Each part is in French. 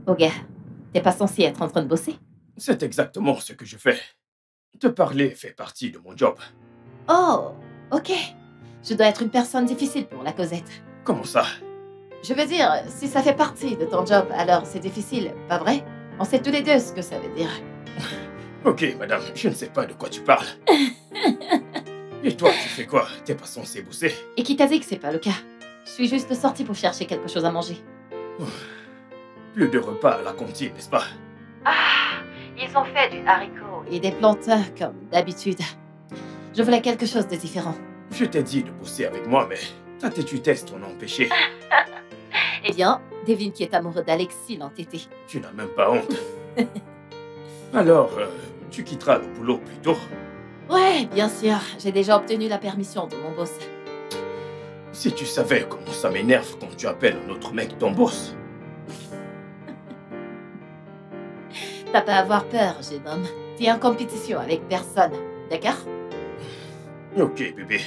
Oh gars, t'es pas censé être en train de bosser? C'est exactement ce que je fais. Te parler fait partie de mon job. Oh, ok. Je dois être une personne difficile pour la Cosette. Comment ça? Je veux dire, si ça fait partie de ton job, alors c'est difficile, pas vrai? On sait tous les deux ce que ça veut dire. Ok, madame, je ne sais pas de quoi tu parles. Et toi, tu fais quoi? T'es pas censé bosser? Et qui t'a dit que c'est pas le cas? Je suis juste sortie pour chercher quelque chose à manger. Plus de repas à la cantine, n'est-ce pas? Ah, ils ont fait du haricot et des plantains comme d'habitude. Je voulais quelque chose de différent. Je t'ai dit de bosser avec moi, mais ta têtudesse t'en a empêché. Eh bien, devine qui est amoureux d'Alexis l'entêté. Tu n'as même pas honte. Alors, tu quitteras le boulot plus tôt. Ouais, bien sûr, j'ai déjà obtenu la permission de mon boss. Si tu savais comment ça m'énerve quand tu appelles un autre mec ton boss. T'as pas à avoir peur, jeune homme. T'es en compétition avec personne, d'accord? Ok, bébé.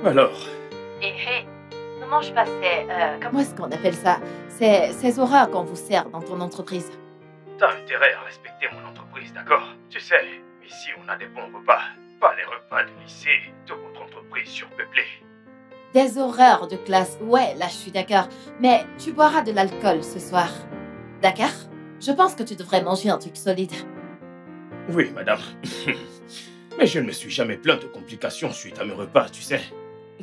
Alors, Et ne mange pas comment est-ce qu'on appelle ça? Ces horreurs qu'on vous sert dans ton entreprise. t'as intérêt à respecter mon entreprise, d'accord? Tu sais, ici on a des bons repas. Pas les repas de lycée de votre entreprise surpeuplée. Des horreurs de classe, ouais, là je suis d'accord. Mais tu boiras de l'alcool ce soir. D'accord? Je pense que tu devrais manger un truc solide. Oui, madame. Mais je ne me suis jamais plaint de complications suite à mes repas, tu sais.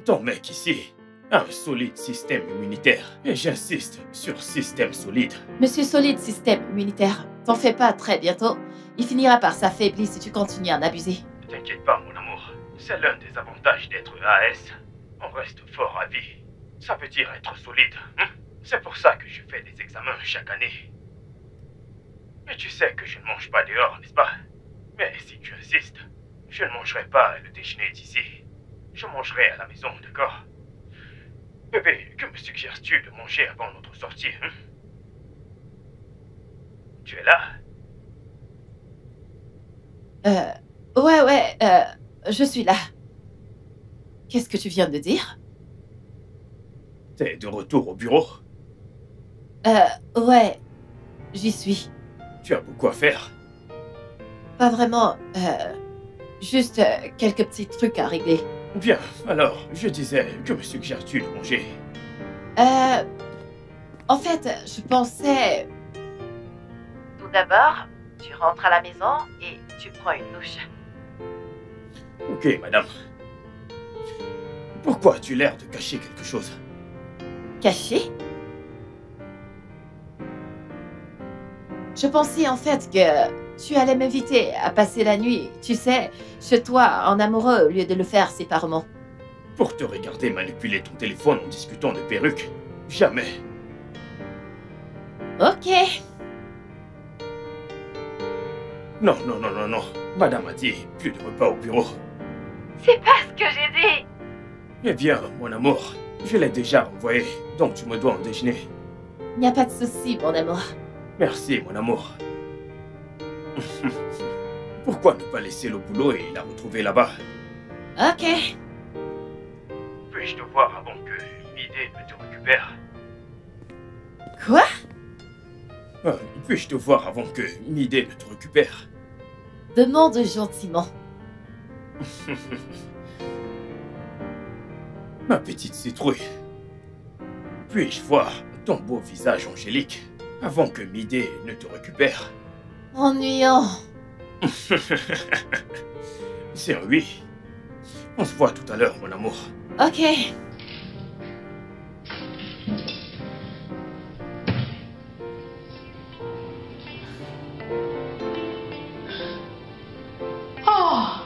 Ton mec ici a un solide système immunitaire. Et j'insiste sur système solide. Monsieur solide système immunitaire, t'en fais pas très bientôt. Il finira par s'affaiblir si tu continues à en abuser. Ne t'inquiète pas, mon amour. C'est l'un des avantages d'être AS. On reste fort à vie. Ça veut dire être solide. Hein? C'est pour ça que je fais des examens chaque année. Mais tu sais que je ne mange pas dehors, n'est-ce pas? Mais si tu insistes, je ne mangerai pas le déjeuner d'ici. Je mangerai à la maison, d'accord? Bébé, que me suggères-tu de manger avant notre sortie, hein? Tu es là? Ouais, je suis là. Qu'est-ce que tu viens de dire? T'es de retour au bureau? Ouais, j'y suis. Tu as beaucoup à faire? Pas vraiment, juste quelques petits trucs à régler. Bien, alors, je disais, que me suggères-tu de manger? En fait, je pensais... Tout d'abord, tu rentres à la maison et tu prends une douche. Ok, madame. Pourquoi as-tu l'air de cacher quelque chose? Caché? Je pensais en fait que tu allais m'inviter à passer la nuit, tu sais, chez toi, en amoureux, au lieu de le faire séparément. Pour te regarder manipuler ton téléphone en discutant de perruques? Jamais. Ok. Non, non, non, non, non. Madame a dit plus de repas au bureau. C'est pas ce que j'ai dit. Eh bien, mon amour, je l'ai déjà envoyé, donc tu me dois un déjeuner. Il n'y a pas de souci, mon amour. Merci, mon amour. Pourquoi ne pas laisser le boulot et la retrouver là-bas? Ok. Puis-je te voir avant que l'idée ne te récupère? Quoi? Puis-je te voir avant que l'idée ne te récupère? Demande gentiment. Ma petite citrouille. Puis-je voir ton beau visage angélique avant que Midé ne te récupère? Ennuyant. C'est un oui. On se voit tout à l'heure, mon amour. Ok. Oh!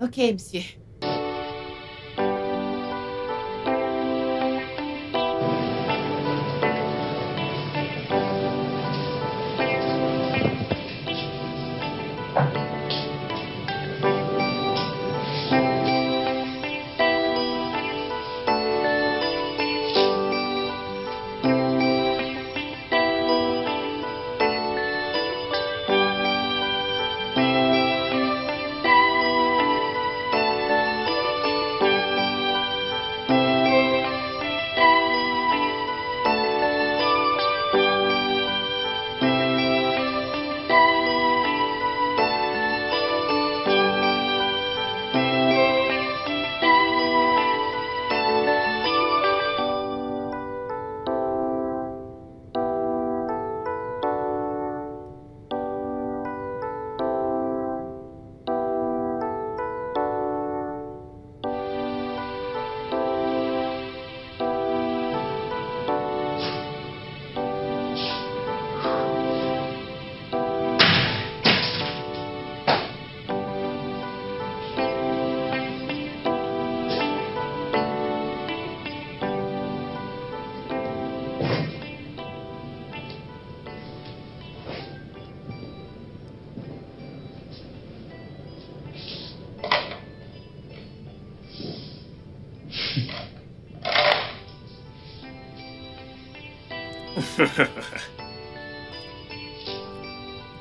Ok, monsieur.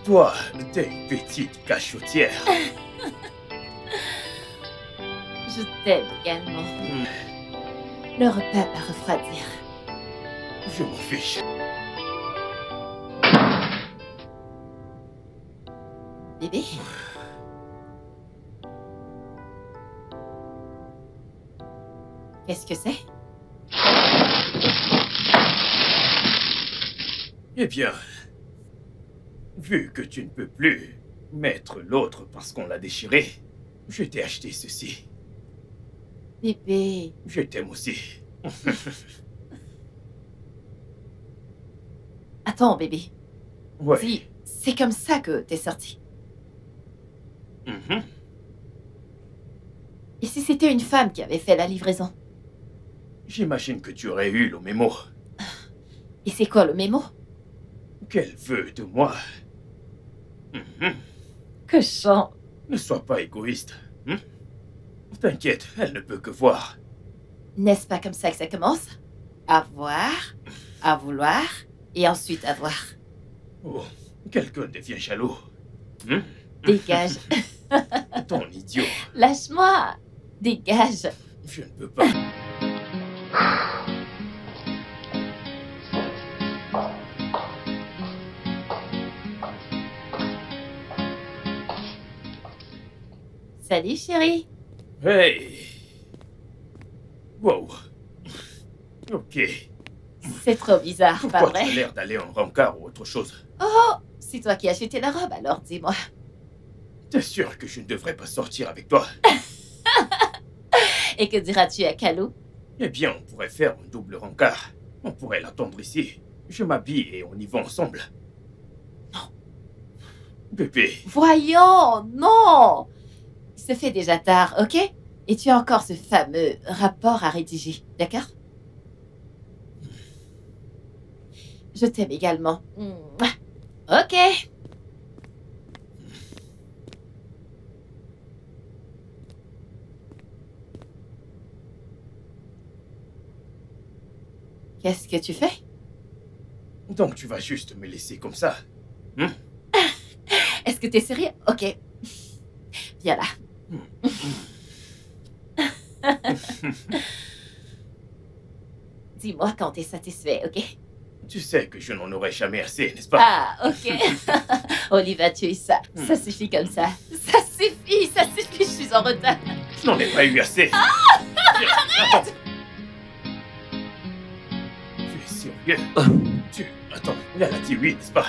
Toi, t'es une petite cachotière. Je t'aime également. Le repas va refroidir. Je m'en fiche. Bébé? Qu'est-ce que c'est? Eh bien, vu que tu ne peux plus mettre l'autre parce qu'on l'a déchiré, je t'ai acheté ceci. Bébé. Je t'aime aussi. Attends, bébé. Ouais. Dis, c'est comme ça que t'es sorti. Et si c'était une femme qui avait fait la livraison? J'imagine que tu aurais eu le mémo. Et c'est quoi le mémo? Qu'elle veut de moi. Cochon. Ne sois pas égoïste. T'inquiète, elle ne peut que voir. N'est-ce pas comme ça que ça commence? À voir, à vouloir, et ensuite à voir. Oh, quelqu'un devient jaloux. Dégage. Ton idiot. Lâche-moi. Dégage. Je ne peux pas. Salut, chérie. Hey. Wow. Ok. C'est trop bizarre, pas Pourquoi tu vrai? as l'air d'aller en rencard ou autre chose? Oh, c'est toi qui as acheté la robe, alors dis-moi. T'es sûr que je ne devrais pas sortir avec toi? Et que diras-tu à Kalou? Eh bien, on pourrait faire un double rencard. On pourrait l'attendre ici. Je m'habille et on y va ensemble. Non. Bébé. Voyons, non! Il se fait déjà tard, ok? Et tu as encore ce fameux rapport à rédiger, d'accord? Je t'aime également. Mouah. Ok. Qu'est-ce que tu fais? Donc tu vas juste me laisser comme ça? Est-ce que t'es sérieux? Ok. Viens là. Dis-moi quand t'es satisfait, ok? Tu sais que je n'en aurai jamais assez, n'est-ce pas? Ah, ok. Oliva, tu es ça. Ça suffit comme ça. Ça suffit, je suis en retard. Je n'en ai pas eu assez. Attends. Tu es sérieux? Attends, elle a dit oui, n'est-ce pas?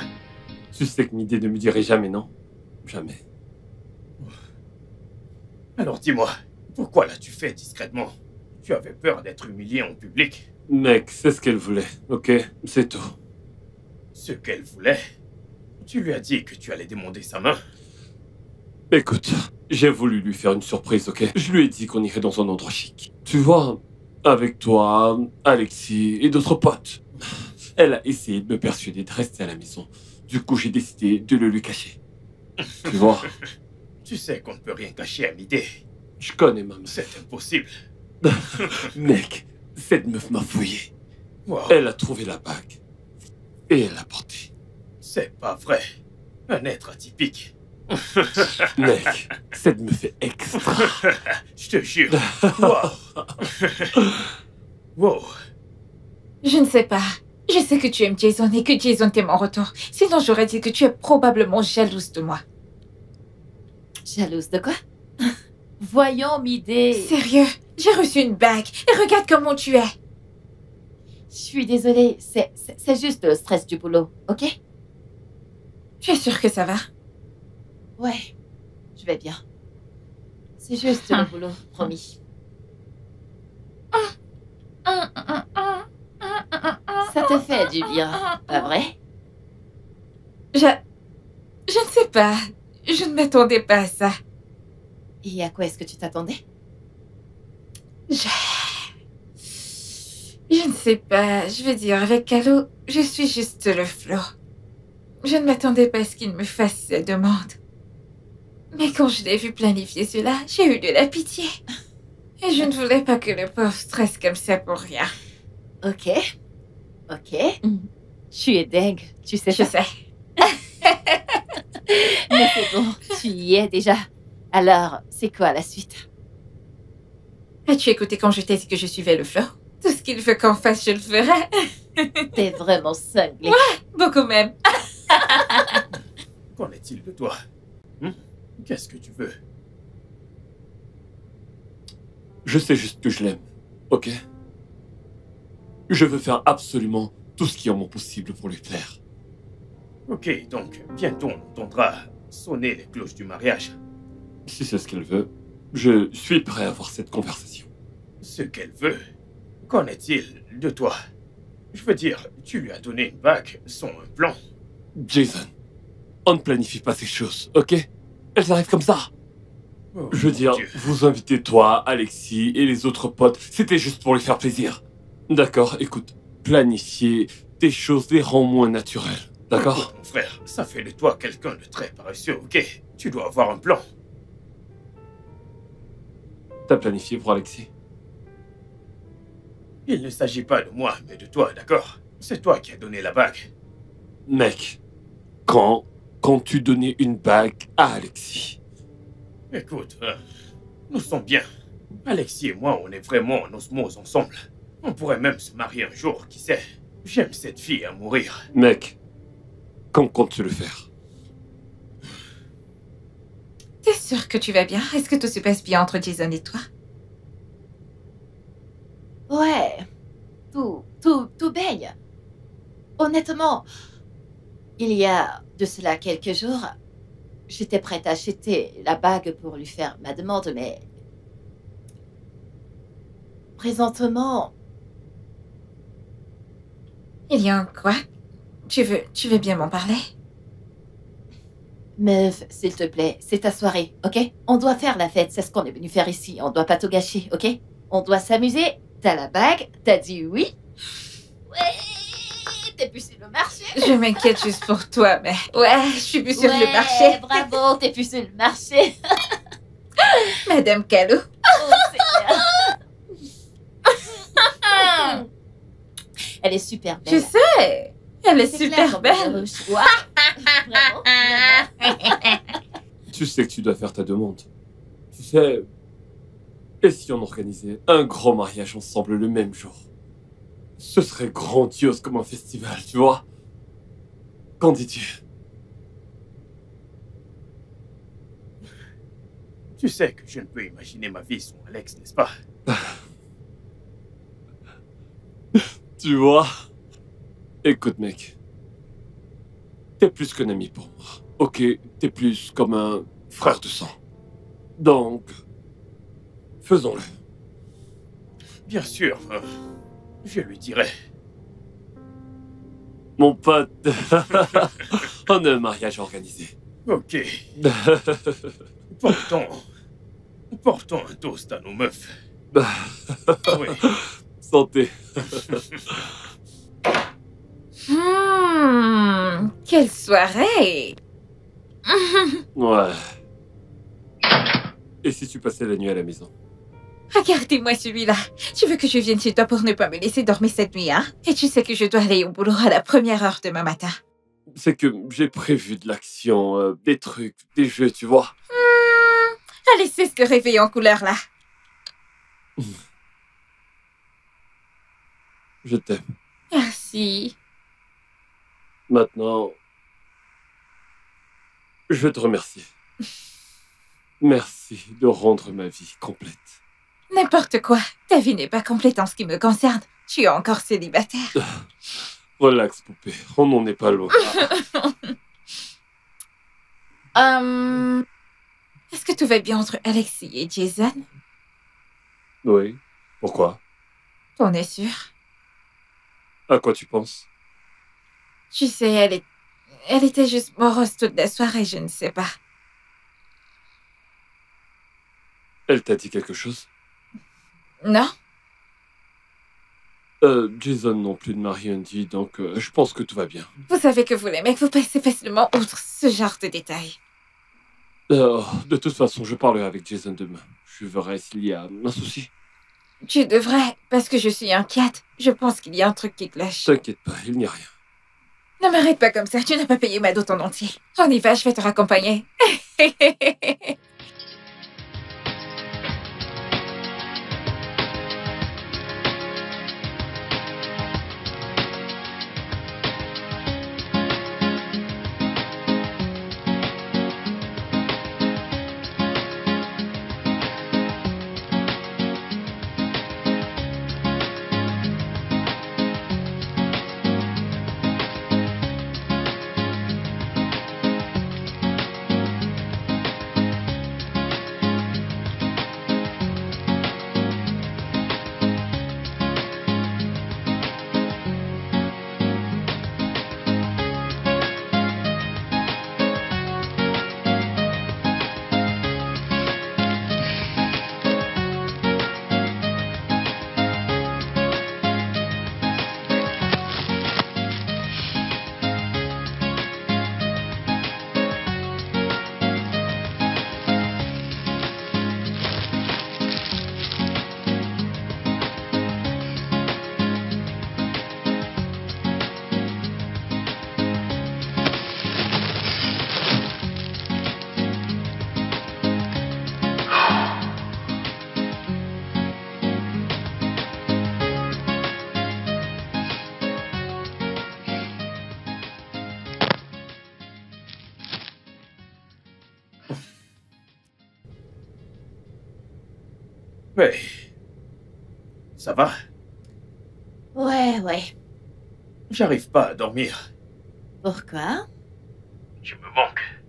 Tu sais que Midé ne me dirait jamais non. Jamais. Alors dis-moi, pourquoi l'as-tu fait discrètement? Tu avais peur d'être humilié en public? Mec, c'est ce qu'elle voulait, ok? C'est tout. Ce qu'elle voulait? Tu lui as dit que tu allais demander sa main? Écoute, j'ai voulu lui faire une surprise, ok? Je lui ai dit qu'on irait dans un endroit chic. Tu vois, avec toi, Alexis et d'autres potes. Elle a essayé de me persuader de rester à la maison. Du coup, j'ai décidé de le lui cacher. Tu vois? Tu sais qu'on ne peut rien cacher à Midé. Je connais ma meuf. C'est impossible. Mec, cette meuf m'a fouillé. Wow. Elle a trouvé la bague. Et elle l'a portée. C'est pas vrai. Un être atypique. Mec, cette meuf est extra. Je te jure. Wow. Wow. Je ne sais pas. Je sais que tu aimes Jason et que Jason t'aime en retour. Sinon, j'aurais dit que tu es probablement jalouse de moi. Jalouse de quoi? Voyons, Midé. Sérieux, j'ai reçu une bague et regarde comment tu es. Je suis désolée, c'est juste le stress du boulot, ok? Tu es sûre que ça va? Ouais, je vais bien. C'est juste le boulot, promis. Ça te fait du bien, pas vrai? Je ne sais pas. Je ne m'attendais pas à ça. Et à quoi est-ce que tu t'attendais? Je ne sais pas. Je veux dire, avec Kalou, je suis juste le flot. Je ne m'attendais pas à ce qu'il me fasse cette demande. Mais quand je l'ai vu planifier cela, j'ai eu de la pitié. Et je ne voulais pas que le pauvre stresse comme ça pour rien. Ok. Tu es dingue, tu sais Je ça. sais. Mais c'est bon, tu y es déjà. Alors, c'est quoi la suite? As-tu écouté quand je t'ai dit que je suivais le flot? Tout ce qu'il veut qu'on fasse, je le ferai. T'es vraiment cinglé. Beaucoup même. Qu'en est-il de toi? Qu'est-ce que tu veux? Je sais juste que je l'aime, ok? Je veux faire absolument tout ce qui est en mon possible pour lui plaire. Ok, donc bientôt on entendra sonner les cloches du mariage. Si c'est ce qu'elle veut, je suis prêt à avoir cette conversation. Ce qu'elle veut. Qu'en est-il de toi? Je veux dire, tu lui as donné une bague sans un plan. Jason, on ne planifie pas ces choses, ok? Elles arrivent comme ça. Oh, Je veux mon dire, Dieu. vous invitez toi, Alexis et les autres potes, c'était juste pour lui faire plaisir. D'accord, écoute, planifier des choses les rend moins naturelles, d'accord? Écoute, mon frère, ça fait de toi quelqu'un de très paresseux, ok? Tu dois avoir un plan. T'as planifié pour Alexis? Il ne s'agit pas de moi, mais de toi, d'accord? C'est toi qui as donné la bague. Mec, quand tu donnais une bague à Alexis? Écoute, nous sommes bien. Alexis et moi, on est vraiment en osmose ensemble. On pourrait même se marier un jour, qui sait? J'aime cette fille à mourir. Mec, quand comptes-tu le faire? T'es sûr que tu vas bien? Est-ce que tout se passe bien entre Jason et toi? Ouais, tout baigne. Honnêtement, il y a de cela quelques jours, j'étais prête à acheter la bague pour lui faire ma demande, mais présentement, Il y a un quoi? Tu veux bien m'en parler? meuf, s'il te plaît, c'est ta soirée, ok? On doit faire la fête, c'est ce qu'on est venu faire ici, on doit pas tout gâcher, ok? On doit s'amuser, t'as la bague, t'as dit oui? Ouais, t'es plus sur le marché? Je m'inquiète juste pour toi, mais... Ouais, je suis plus sur le marché. Bravo, t'es plus sur le marché. Madame Callot. Oh, Seigneur. Elle est super belle. Je sais. Elle est C'est super clair, comme elle est belle. rouge. Ouais. Vraiment, vraiment. Tu sais que tu dois faire ta demande. Tu sais, et si on organisait un grand mariage ensemble le même jour? Ce serait grandiose comme un festival, tu vois? Qu'en dis-tu? Tu sais que je ne peux imaginer ma vie sans Alex, n'est-ce pas? Tu vois? Écoute, mec. T'es plus qu'un ami pour moi. Ok, t'es plus comme un frère de sang. Donc, faisons-le. Bien sûr, je lui dirai. Mon pote, on a un mariage organisé. Ok, portons un toast à nos meufs. Oui. Santé. Quelle soirée. Ouais. Et si tu passais la nuit à la maison? Regardez-moi celui-là. Tu veux que je vienne chez toi pour ne pas me laisser dormir cette nuit, hein? Et tu sais que je dois aller au boulot à la première heure demain matin. C'est que j'ai prévu de l'action, des trucs, des jeux, tu vois. Allez, c'est ce réveil en couleur, là. Je t'aime. Merci. Maintenant, je vais te remercier. Merci de rendre ma vie complète. N'importe quoi. Ta vie n'est pas complète en ce qui me concerne. Tu es encore célibataire. Relax, poupée. On n'en est pas loin. Est-ce que tout va bien entre Alexis et Jason? Oui. Pourquoi? On est sûr. À quoi tu penses? Tu sais, elle était juste morose toute la soirée, je ne sais pas. Elle t'a dit quelque chose? Non? Jason non plus ne m'a rien dit, donc je pense que tout va bien. Vous savez que vous, les mecs, vous passez facilement outre ce genre de détails. De toute façon, je parlerai avec Jason demain. Je verrai s'il y a un souci. Tu devrais, parce que je suis inquiète. Je pense qu'il y a un truc qui cloche. T'inquiète pas, il n'y a rien. Ne m'arrête pas comme ça, tu n'as pas payé ma dot en entier. On y va, je vais te raccompagner. Ouais. Ça va? Ouais. J'arrive pas à dormir. Pourquoi? Tu me manques.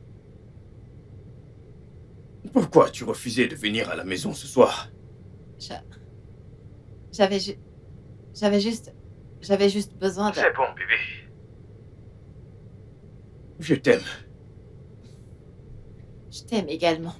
Pourquoi tu refusais de venir à la maison ce soir? J'avais juste besoin de... C'est bon, bébé. Je t'aime. Je t'aime également.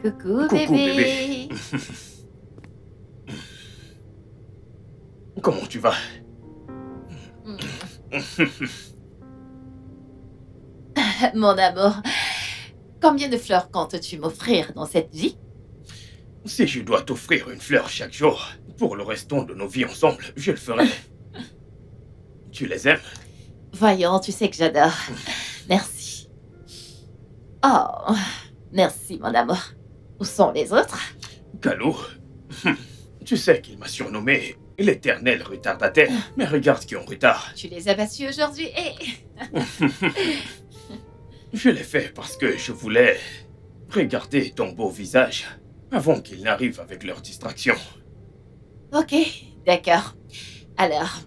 Coucou, bébé. Comment tu vas? Mon amour, combien de fleurs comptes-tu m'offrir dans cette vie? Si je dois t'offrir une fleur chaque jour, pour le restant de nos vies ensemble, je le ferai. Tu les aimes? Voyons, tu sais que j'adore. Merci. Oh, merci, mon amour. Où sont les autres? Kalou, tu sais qu'il m'a surnommé l'éternel retardataire. Mais regarde qui est en retard. Tu les as battus aujourd'hui et... Je l'ai fait parce que je voulais regarder ton beau visage avant qu'ils n'arrivent avec leur distraction. Ok, d'accord. Alors,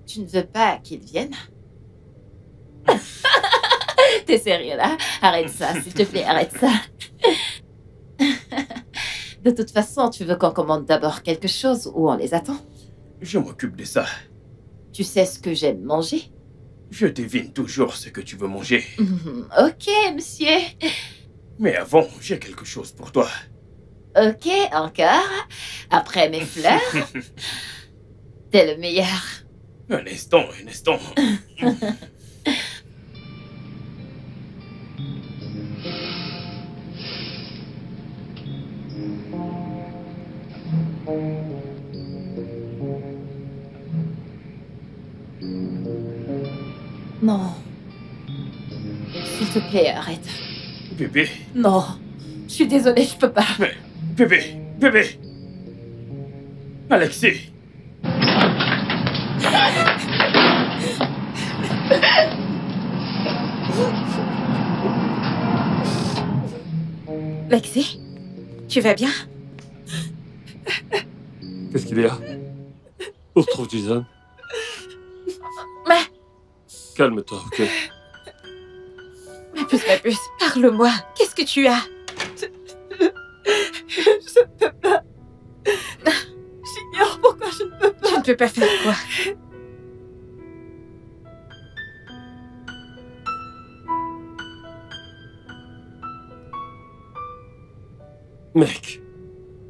tu ne veux pas qu'ils viennent? T'es sérieux là? Arrête ça, s'il te plaît, arrête ça. De toute façon, tu veux qu'on commande d'abord quelque chose ou on les attend? Je m'occupe de ça. Tu sais ce que j'aime manger? Je devine toujours ce que tu veux manger. Ok, monsieur. Mais avant, j'ai quelque chose pour toi. Ok, encore. Après mes fleurs. T'es le meilleur. Un instant, un instant. Non. S'il te plaît, arrête. Bébé. Non. Je suis désolée, je peux pas. Mais, bébé. Alexis. Lexi? Tu vas bien? Qu'est-ce qu'il y a? Où se trouve Jason? Mais... Calme-toi, ok? Ma puce, parle-moi. Qu'est-ce que tu as? Je ne peux pas. J'ignore pourquoi je ne peux pas. Tu ne peux pas faire quoi?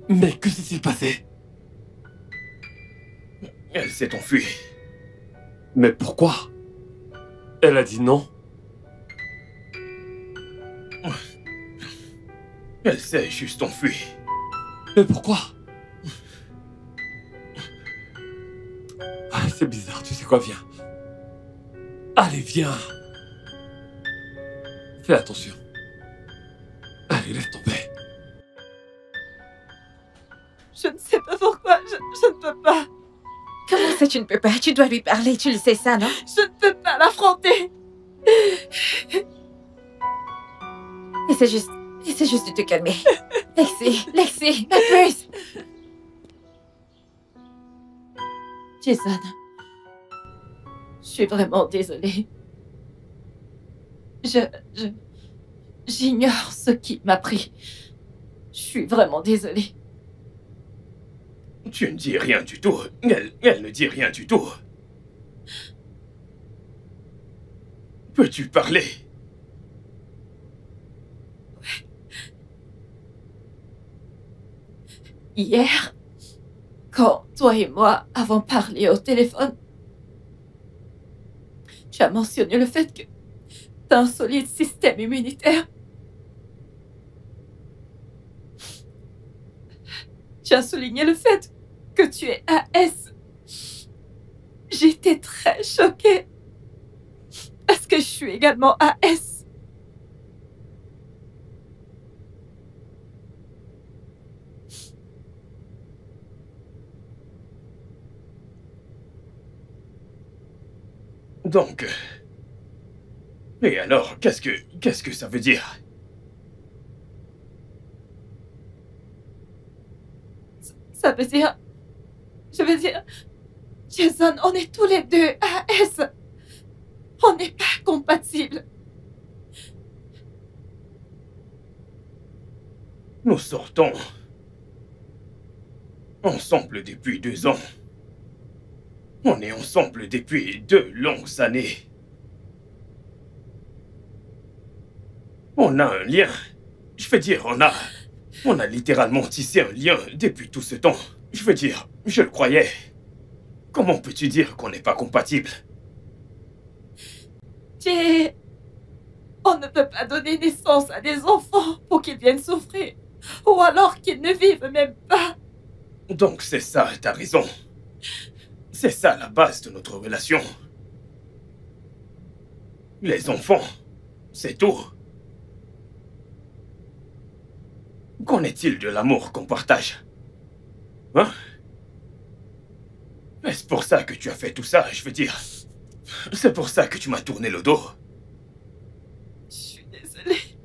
Mec, que s'est-il passé? Elle s'est enfuie. Mais pourquoi? Elle a dit non. Elle s'est juste enfuie. Mais pourquoi? Ah, c'est bizarre, tu sais quoi, viens. Allez, viens. Fais attention. Allez, laisse tomber. Je ne sais pas pourquoi, je ne peux pas. Comment ça, tu ne peux pas? Tu dois lui parler, tu le sais ça, non? Je ne peux pas l'affronter. Essaie juste de te calmer. Lexi, ma puce. Jason, je suis vraiment désolée. J'ignore ce qui m'a pris. Je suis vraiment désolée. Tu ne dis rien du tout. Elle ne dit rien du tout. Peux-tu parler? Hier, quand toi et moi avons parlé au téléphone, tu as mentionné le fait que tu as un solide système immunitaire. Tu as souligné le fait que tu es AS. J'étais très choquée parce que je suis également AS. Donc... Et alors, qu'est-ce que ça veut dire? Ça veut dire... Je veux dire... Jason, on est tous les deux AS. On n'est pas compatibles. Nous sortons ensemble depuis 2 ans. On est ensemble depuis 2 longues années. On a un lien. Je veux dire, on a littéralement tissé un lien depuis tout ce temps. Je veux dire, je le croyais. Comment peux-tu dire qu'on n'est pas compatibles? On ne peut pas donner naissance à des enfants pour qu'ils viennent souffrir. Ou alors qu'ils ne vivent même pas. Donc c'est ça, t'as raison. C'est ça la base de notre relation. Les enfants, c'est tout. Qu'en est-il de l'amour qu'on partage? Hein? Est-ce pour ça que tu as fait tout ça, je veux dire? C'est pour ça que tu m'as tourné le dos? Je suis désolée.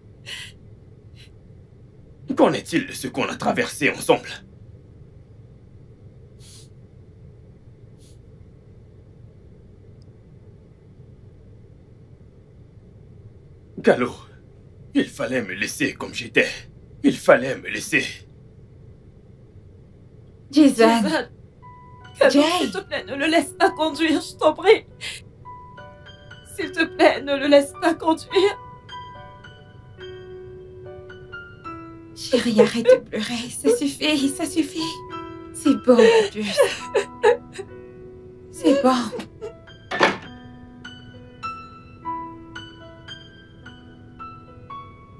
Qu'en est-il de ce qu'on a traversé ensemble? Calo, il fallait me laisser comme j'étais. Il fallait me laisser. Jason. Calo, Jay. s'il te plaît, ne le laisse pas conduire, je t'en prie. S'il te plaît, ne le laisse pas conduire. Chérie, arrête de pleurer. Ça suffit. C'est bon, ma puce. C'est bon.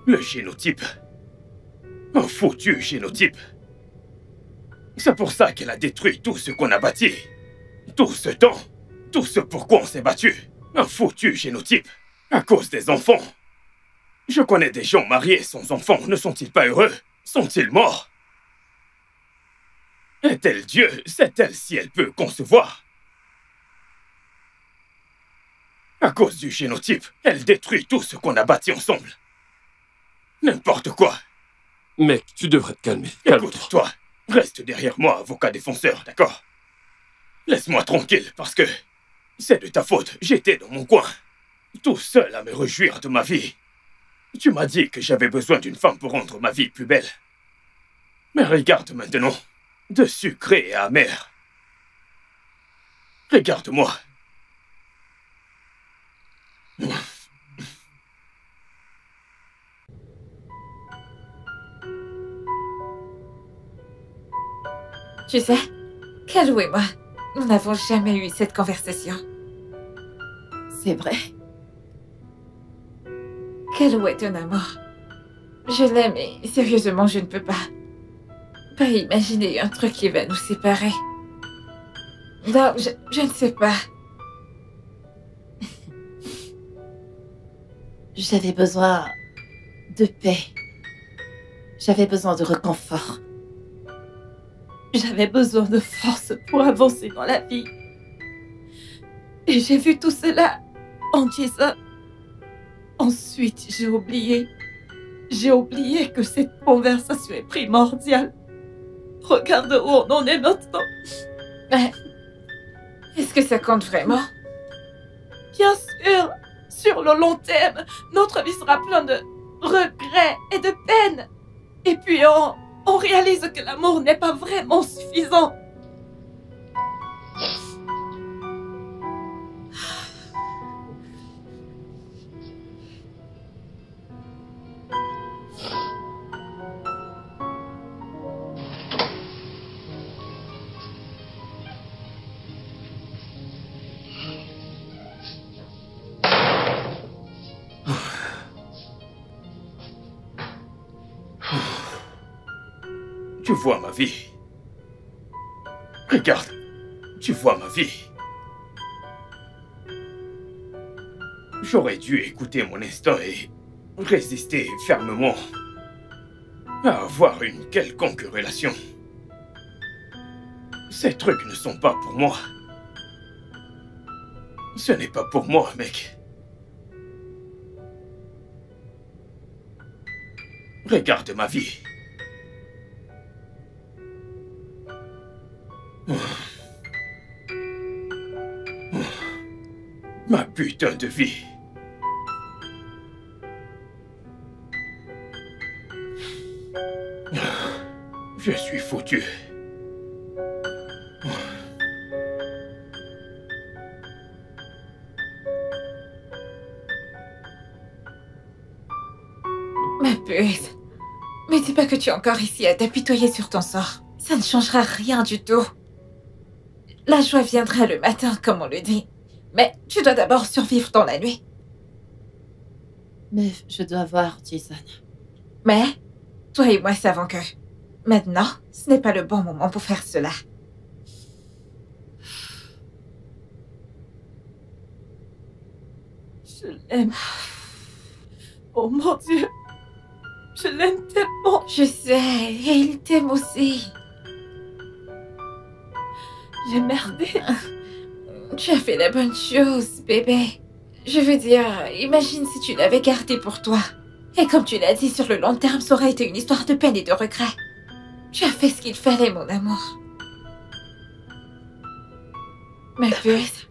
Le génotype. Un foutu génotype. C'est pour ça qu'elle a détruit tout ce qu'on a bâti. Tout ce temps. Tout ce pourquoi on s'est battu. Un foutu génotype. À cause des enfants. Je connais des gens mariés sans enfants. Ne sont-ils pas heureux? Sont-ils morts? Est-elle Dieu? Sait-elle si elle peut concevoir? À cause du génotype, elle détruit tout ce qu'on a bâti ensemble. N'importe quoi. Mec, tu devrais te calmer. Écoute, Calme-toi. toi, reste derrière moi, avocat défenseur, d'accord? Laisse-moi tranquille, parce que c'est de ta faute. J'étais dans mon coin, tout seul à me réjouir de ma vie. Tu m'as dit que j'avais besoin d'une femme pour rendre ma vie plus belle. Mais regarde maintenant, de sucré et amer. Regarde-moi. Tu sais, Kalou et moi, nous n'avons jamais eu cette conversation. C'est vrai. Kalou est un amour. Je l'aime et sérieusement, je ne peux pas imaginer un truc qui va nous séparer. Non, je ne sais pas. J'avais besoin de paix. J'avais besoin de réconfort. J'avais besoin de force pour avancer dans la vie. Et j'ai vu tout cela en Jason. Ensuite, j'ai oublié. J'ai oublié que cette conversation est primordiale. Regarde où on en est maintenant. Mais est-ce que ça compte vraiment? Bien sûr, sur le long terme, notre vie sera pleine de regrets et de peine. Et puis on réalise que l'amour n'est pas vraiment suffisant. Tu vois ma vie. Regarde, tu vois ma vie. J'aurais dû écouter mon instinct et résister fermement à avoir une quelconque relation. Ces trucs ne sont pas pour moi. Ce n'est pas pour moi, mec. Regarde ma vie. Ma putain de vie. Je suis foutu. Ma puce. Mais dis pas que tu es encore ici à t'apitoyer sur ton sort. Ça ne changera rien du tout. La joie viendra le matin, comme on le dit. Mais tu dois d'abord survivre dans la nuit. Mais je dois voir Jason. Mais toi et moi savons que maintenant, ce n'est pas le bon moment pour faire cela. Je l'aime. Oh mon Dieu. Je l'aime tellement. Je sais, et il t'aime aussi. J'ai merdé. Tu as fait la bonne chose, bébé. Je veux dire, imagine si tu l'avais gardé pour toi. Et comme tu l'as dit, sur le long terme, ça aurait été une histoire de peine et de regret. Tu as fait ce qu'il fallait, mon amour. Ma puce,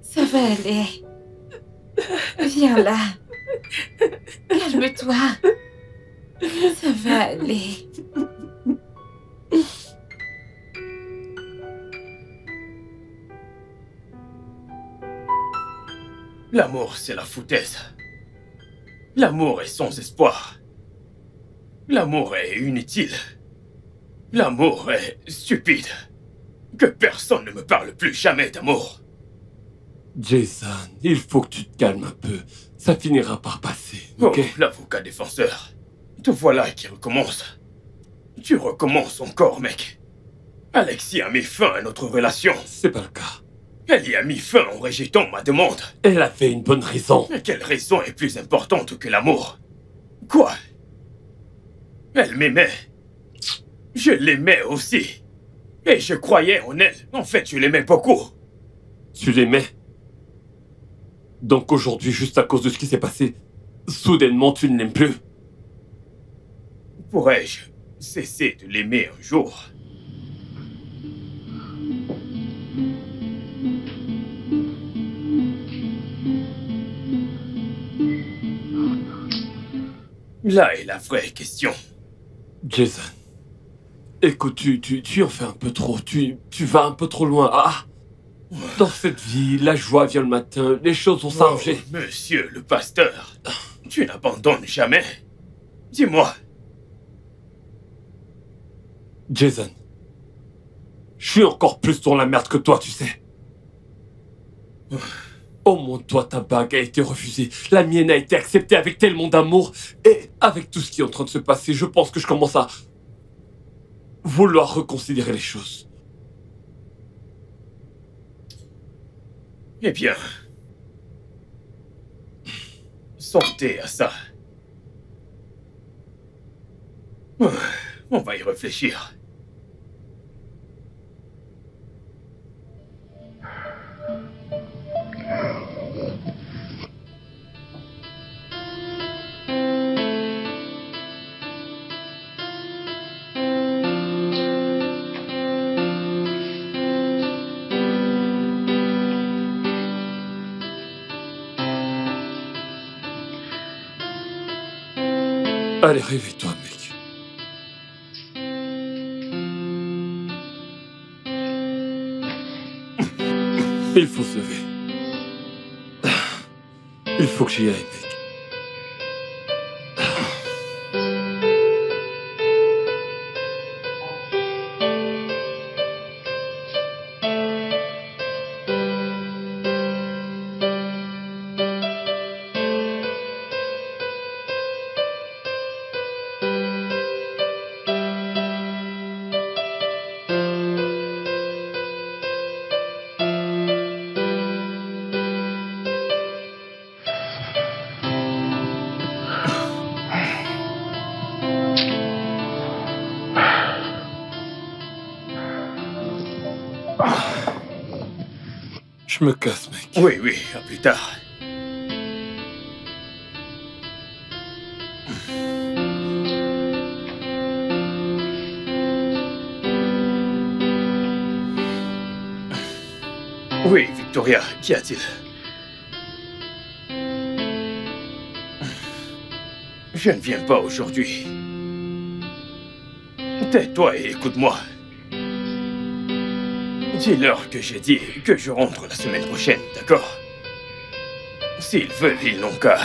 ça va aller. Viens là. Calme-toi. Ça va aller. L'amour, c'est la foutaise. L'amour est sans espoir. L'amour est inutile. L'amour est stupide. Que personne ne me parle plus jamais d'amour. Jason, il faut que tu te calmes un peu. Ça finira par passer, ok? Oh, l'avocat défenseur. Te voilà qui recommence. Tu recommences encore, mec. Alexis a mis fin à notre relation. C'est pas le cas. Elle y a mis fin en rejetant ma demande. Elle avait une bonne raison. Mais quelle raison est plus importante que l'amour? Quoi? Elle m'aimait. Je l'aimais aussi. Et je croyais en elle. En fait, je l'aimais beaucoup. Tu l'aimais. Donc aujourd'hui, juste à cause de ce qui s'est passé, soudainement tu ne l'aimes plus. pourrais-je cesser de l'aimer un jour? Là est la vraie question. Jason, écoute, tu en fais un peu trop. Tu vas un peu trop loin. Ah! Dans cette vie, la joie vient le matin, les choses vont s'arranger. Oh, monsieur le pasteur, tu n'abandonnes jamais. Dis-moi. Jason, je suis encore plus dans la merde que toi, tu sais. Au moins, toi, ta bague a été refusée. La mienne a été acceptée avec tellement d'amour. Et avec tout ce qui est en train de se passer, je pense que je commence à vouloir reconsidérer les choses. Eh bien, sortez à ça. On va y réfléchir. Allez, réveille-toi, mec. Il faut se lever. Il faut que j'y aille, mec. Je me casse, mec. Oui, oui, à plus tard. Oui, Victoria, qu'y a-t-il? Je ne viens pas aujourd'hui. Tais-toi et écoute-moi. Dis-leur que j'ai dit que je rentre la semaine prochaine, d'accord? S'ils veulent, ils n'ont qu'à.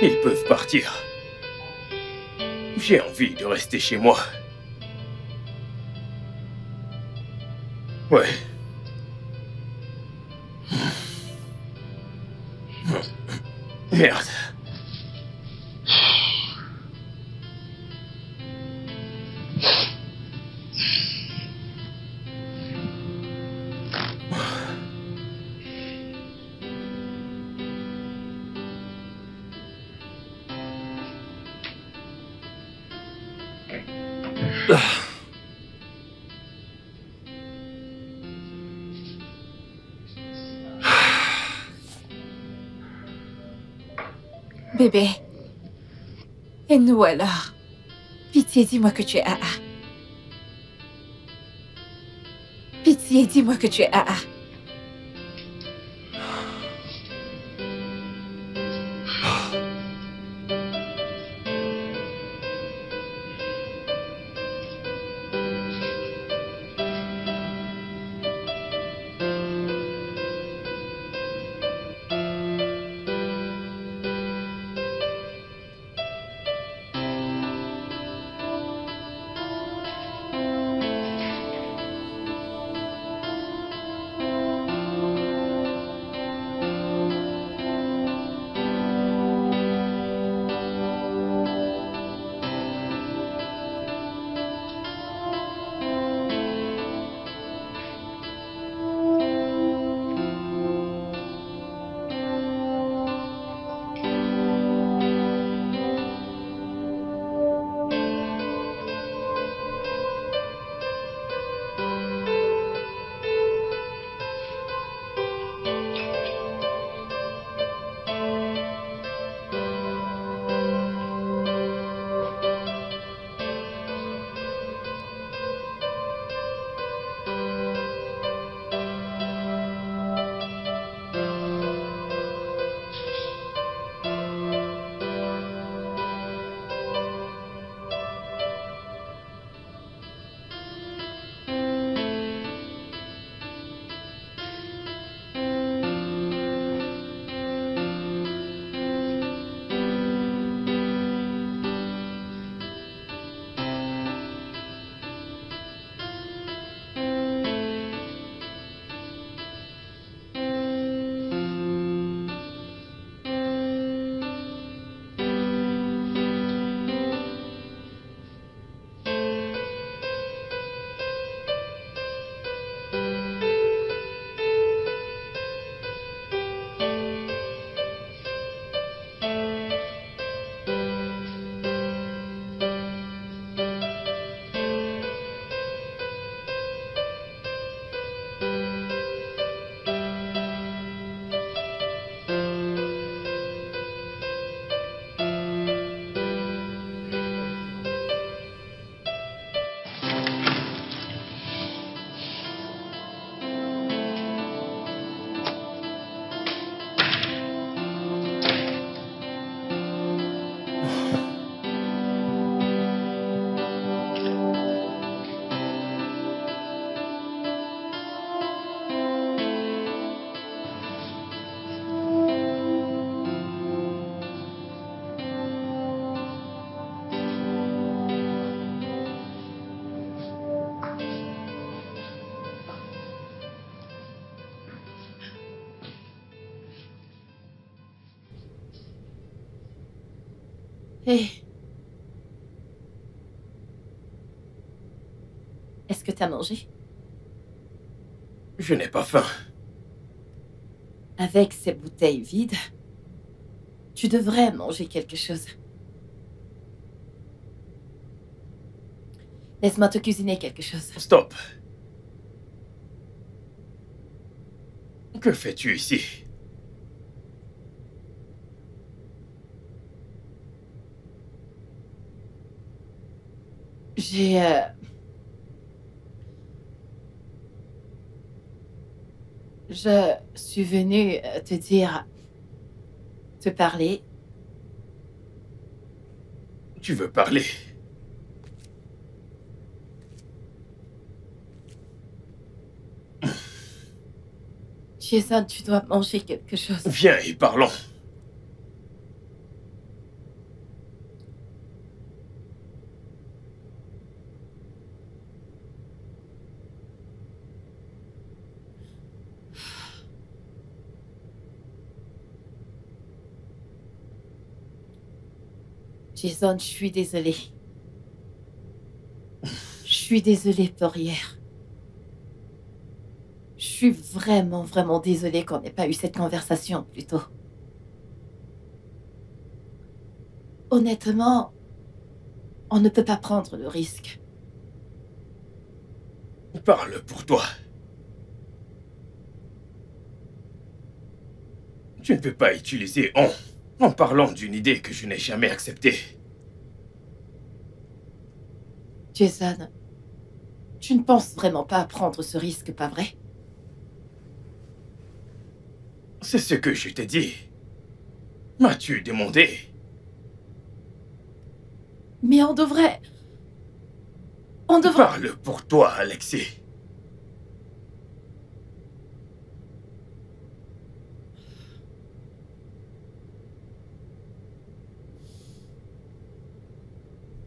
Ils peuvent partir. J'ai envie de rester chez moi. Ouais. Merde. Bébé. Et nous alors? Pitié, dis-moi que tu es AA. Pitié, dis-moi que tu es AA. Hé. Est-ce que t'as mangé? Je n'ai pas faim. Avec ces bouteilles vides, tu devrais manger quelque chose. Laisse-moi te cuisiner quelque chose. Stop. Que fais-tu ici? Je suis venue te dire... te parler. Tu veux parler? Jason, tu dois manger quelque chose. Viens et parlons. Jason, je suis désolée. Je suis désolée pour hier. Je suis vraiment, vraiment désolée qu'on n'ait pas eu cette conversation plus tôt. Honnêtement, on ne peut pas prendre le risque. Parle pour toi. Tu ne peux pas utiliser en parlant d'une idée que je n'ai jamais acceptée. Jason, tu ne penses vraiment pas à prendre ce risque, pas vrai? C'est ce que je t'ai dit. M'as-tu demandé? Mais on devrait... Parle pour toi, Alexis.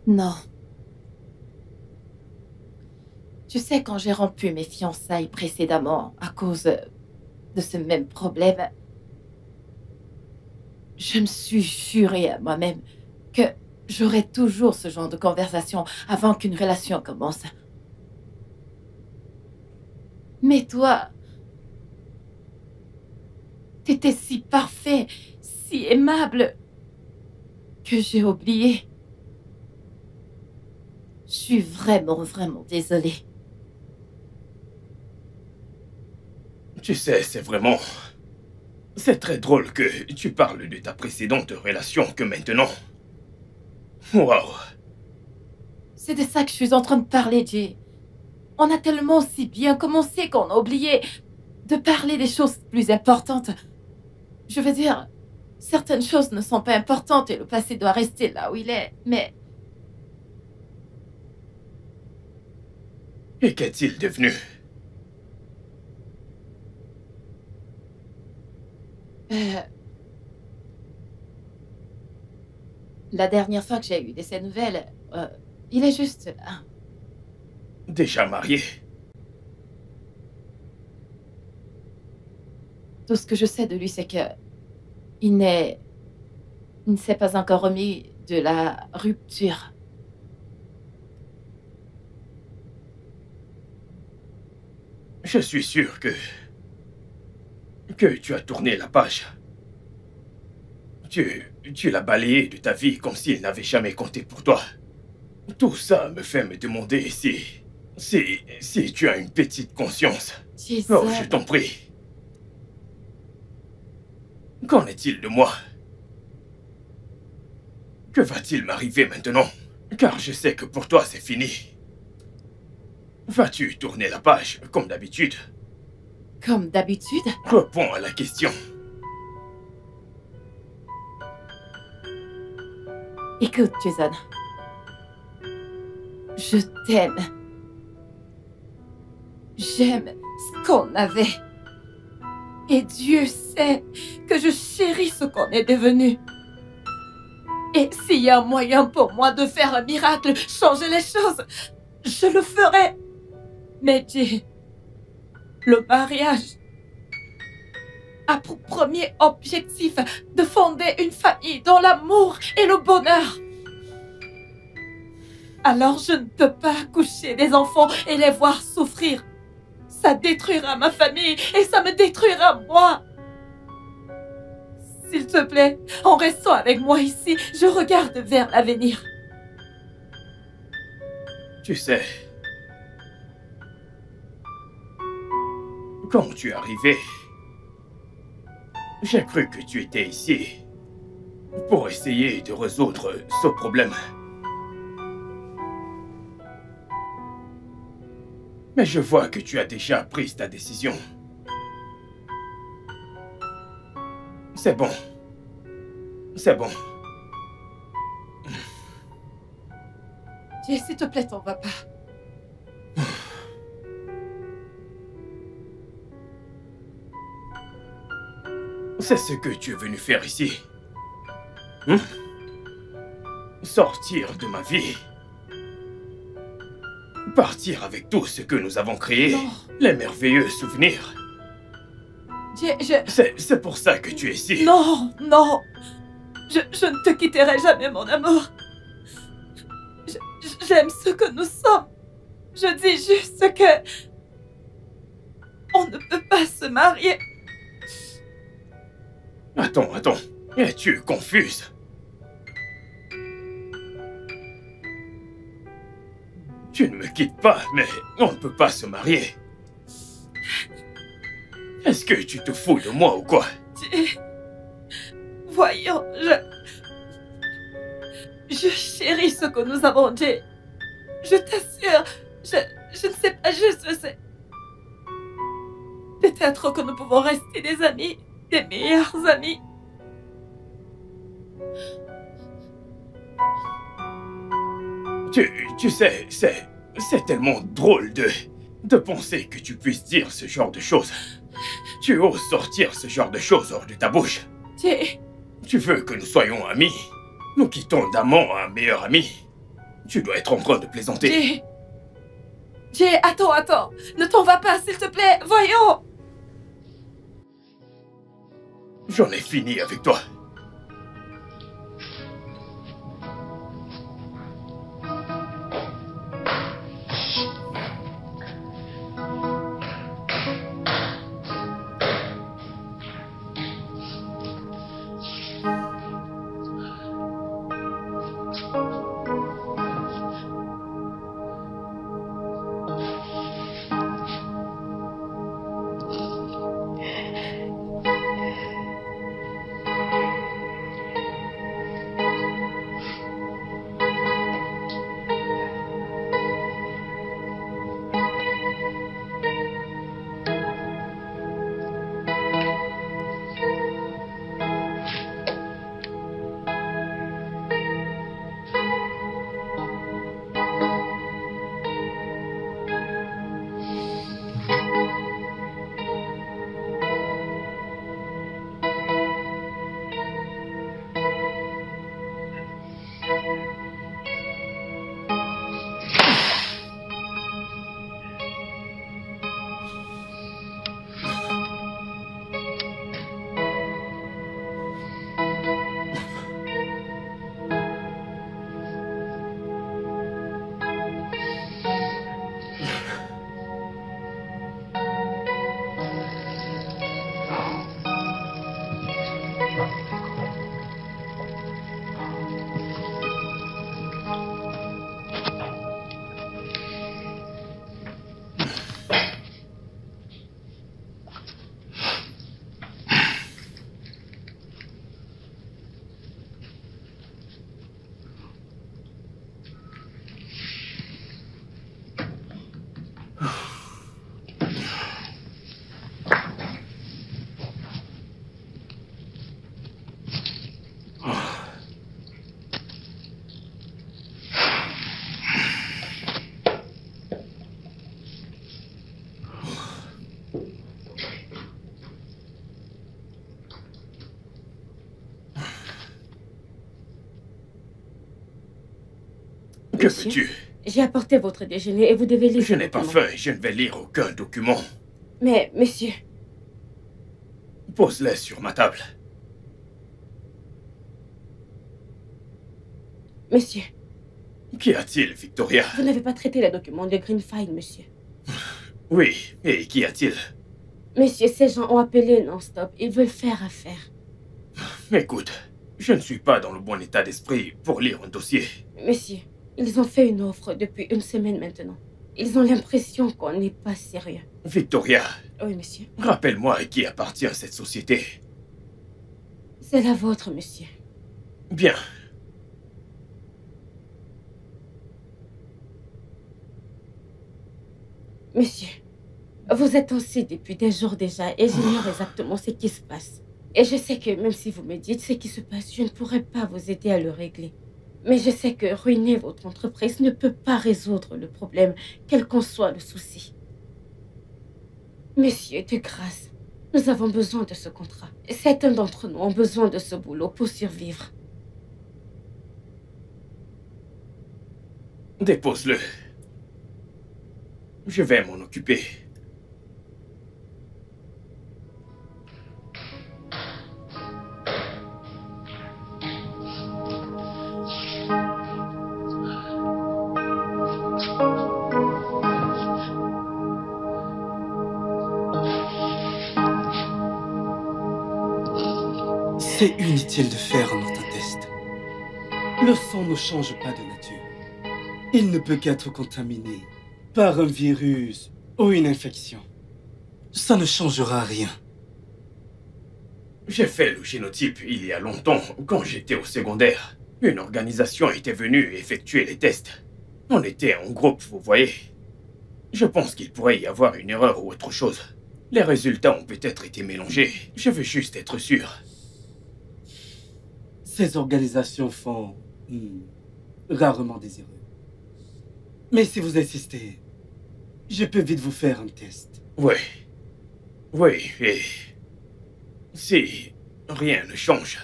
Non. Tu sais, quand j'ai rompu mes fiançailles précédemment à cause de ce même problème, je me suis juré à moi-même que j'aurais toujours ce genre de conversation avant qu'une relation commence. Mais toi, t'étais si parfait, si aimable, que j'ai oublié. Je suis vraiment, vraiment désolée. Tu sais, c'est très drôle que tu parles de ta précédente relation que maintenant. Waouh. C'est de ça que je suis en train de parler, Jay. On a tellement si bien commencé qu'on a oublié de parler des choses plus importantes. Je veux dire, certaines choses ne sont pas importantes et le passé doit rester là où il est, mais... Et qu'est-il devenu? La dernière fois que j'ai eu de ses nouvelles, il est juste... Déjà marié? Tout ce que je sais de lui, c'est que il ne s'est pas encore remis de la rupture. Je suis sûr que tu as tourné la page. Tu l'as balayé de ta vie comme s'il n'avait jamais compté pour toi. Tout ça me fait me demander si tu as une petite conscience. Jason... Oh, je t'en prie. Qu'en est-il de moi? Que va-t-il m'arriver maintenant? Car je sais que pour toi c'est fini. Vas-tu tourner la page comme d'habitude? Comme d'habitude? Réponds à la question. Écoute, Jason. Je t'aime. J'aime ce qu'on avait. Et Dieu sait que je chéris ce qu'on est devenu. Et s'il y a un moyen pour moi de faire un miracle, changer les choses, je le ferai. Mais Jay, le mariage a pour premier objectif de fonder une famille dans l'amour et le bonheur. Alors je ne peux pas accoucher des enfants et les voir souffrir. Ça détruira ma famille et ça me détruira moi. S'il te plaît, en restant avec moi ici, je regarde vers l'avenir. Tu sais, quand tu es arrivé, j'ai cru que tu étais ici pour essayer de résoudre ce problème. Mais je vois que tu as déjà pris ta décision. C'est bon. C'est bon. Jay, s'il te plaît, t'en vas pas. C'est ce que tu es venu faire ici. Sortir de ma vie. Partir avec tout ce que nous avons créé. Non. Les merveilleux souvenirs. Jay, C'est pour ça que tu es ici. Non, non. Je ne te quitterai jamais, mon amour. J'aime ce que nous sommes. Je dis juste que... on ne peut pas se marier. Attends. Es-tu confuse? Tu ne me quittes pas, mais on ne peut pas se marier. Est-ce que tu te fous de moi ou quoi? Voyons, je chéris ce que nous avons, Jay. Je t'assure, je ne sais pas, juste sais. Peut-être que nous pouvons rester des amis, des meilleurs amis. Tu sais, c'est tellement drôle de penser que tu puisses dire ce genre de choses. Tu oses sortir ce genre de choses hors de ta bouche. Jay. Tu veux que nous soyons amis? Nous quittons d'amant à un meilleur ami. Tu dois être en train de plaisanter. Jay, attends. Ne t'en vas pas, s'il te plaît. Voyons. J'en ai fini avec toi. Que veux-tu? J'ai apporté votre déjeuner et vous devez lire. Je n'ai pas faim et je ne vais lire aucun document. Mais, monsieur... Pose-les sur ma table. Monsieur, Qu'y a-t-il, Victoria? Vous n'avez pas traité les documents de Greenfield, monsieur. Oui, et qu'y a-t-il? Monsieur, ces gens ont appelé non-stop. Ils veulent faire affaire. Écoute, je ne suis pas dans le bon état d'esprit pour lire un dossier. Monsieur, ils ont fait une offre depuis une semaine maintenant. Ils ont l'impression qu'on n'est pas sérieux. Victoria, Oui, monsieur. rappelle-moi à qui appartient cette société. C'est la vôtre, monsieur. Bien. Monsieur, vous êtes ainsi depuis des jours déjà et j'ignore exactement ce qui se passe. Et je sais que même si vous me dites ce qui se passe, je ne pourrai pas vous aider à le régler. Mais je sais que ruiner votre entreprise ne peut pas résoudre le problème, quel qu'en soit le souci. Monsieur, de grâce, nous avons besoin de ce contrat. Certains d'entre nous ont besoin de ce boulot pour survivre. Dépose-le. Je vais m'en occuper. C'est inutile de faire un autre test. Le sang ne change pas de nature. Il ne peut qu'être contaminé par un virus ou une infection. Ça ne changera rien. J'ai fait le génotype il y a longtemps, quand j'étais au secondaire. Une organisation était venue effectuer les tests. On était en groupe, vous voyez. Je pense qu'il pourrait y avoir une erreur ou autre chose. Les résultats ont peut-être été mélangés. Je veux juste être sûr. Ces organisations font rarement des erreurs. Mais si vous insistez, je peux vite vous faire un test. Oui. Oui, et... si rien ne change,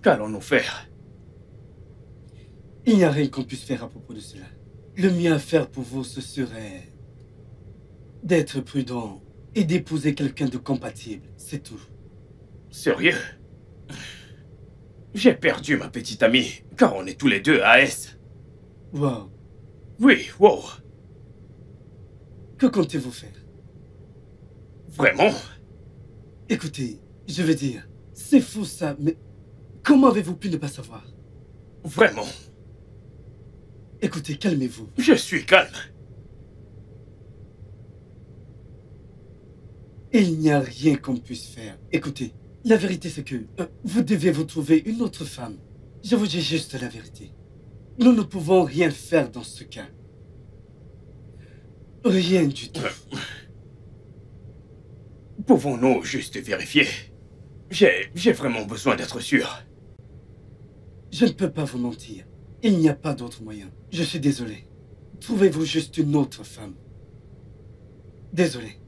qu'allons-nous faire? Il n'y a rien qu'on puisse faire à propos de cela. Le mieux à faire pour vous, ce serait d'être prudent et d'épouser quelqu'un de compatible, c'est tout. Sérieux? J'ai perdu ma petite amie, car on est tous les deux AS. Wow. Oui, wow. Que comptez-vous faire? Vraiment? Écoutez, je veux dire, c'est fou ça, mais comment avez-vous pu ne pas savoir? Vraiment? Écoutez, calmez-vous. Je suis calme. Il n'y a rien qu'on puisse faire. Écoutez, la vérité c'est que vous devez vous trouver une autre femme. Je vous dis juste la vérité. Nous ne pouvons rien faire dans ce cas. Rien du tout. Pouvons-nous juste vérifier? J'ai vraiment besoin d'être sûr. Je ne peux pas vous mentir. Il n'y a pas d'autre moyen. Je suis désolé. Trouvez-vous juste une autre femme. Désolé.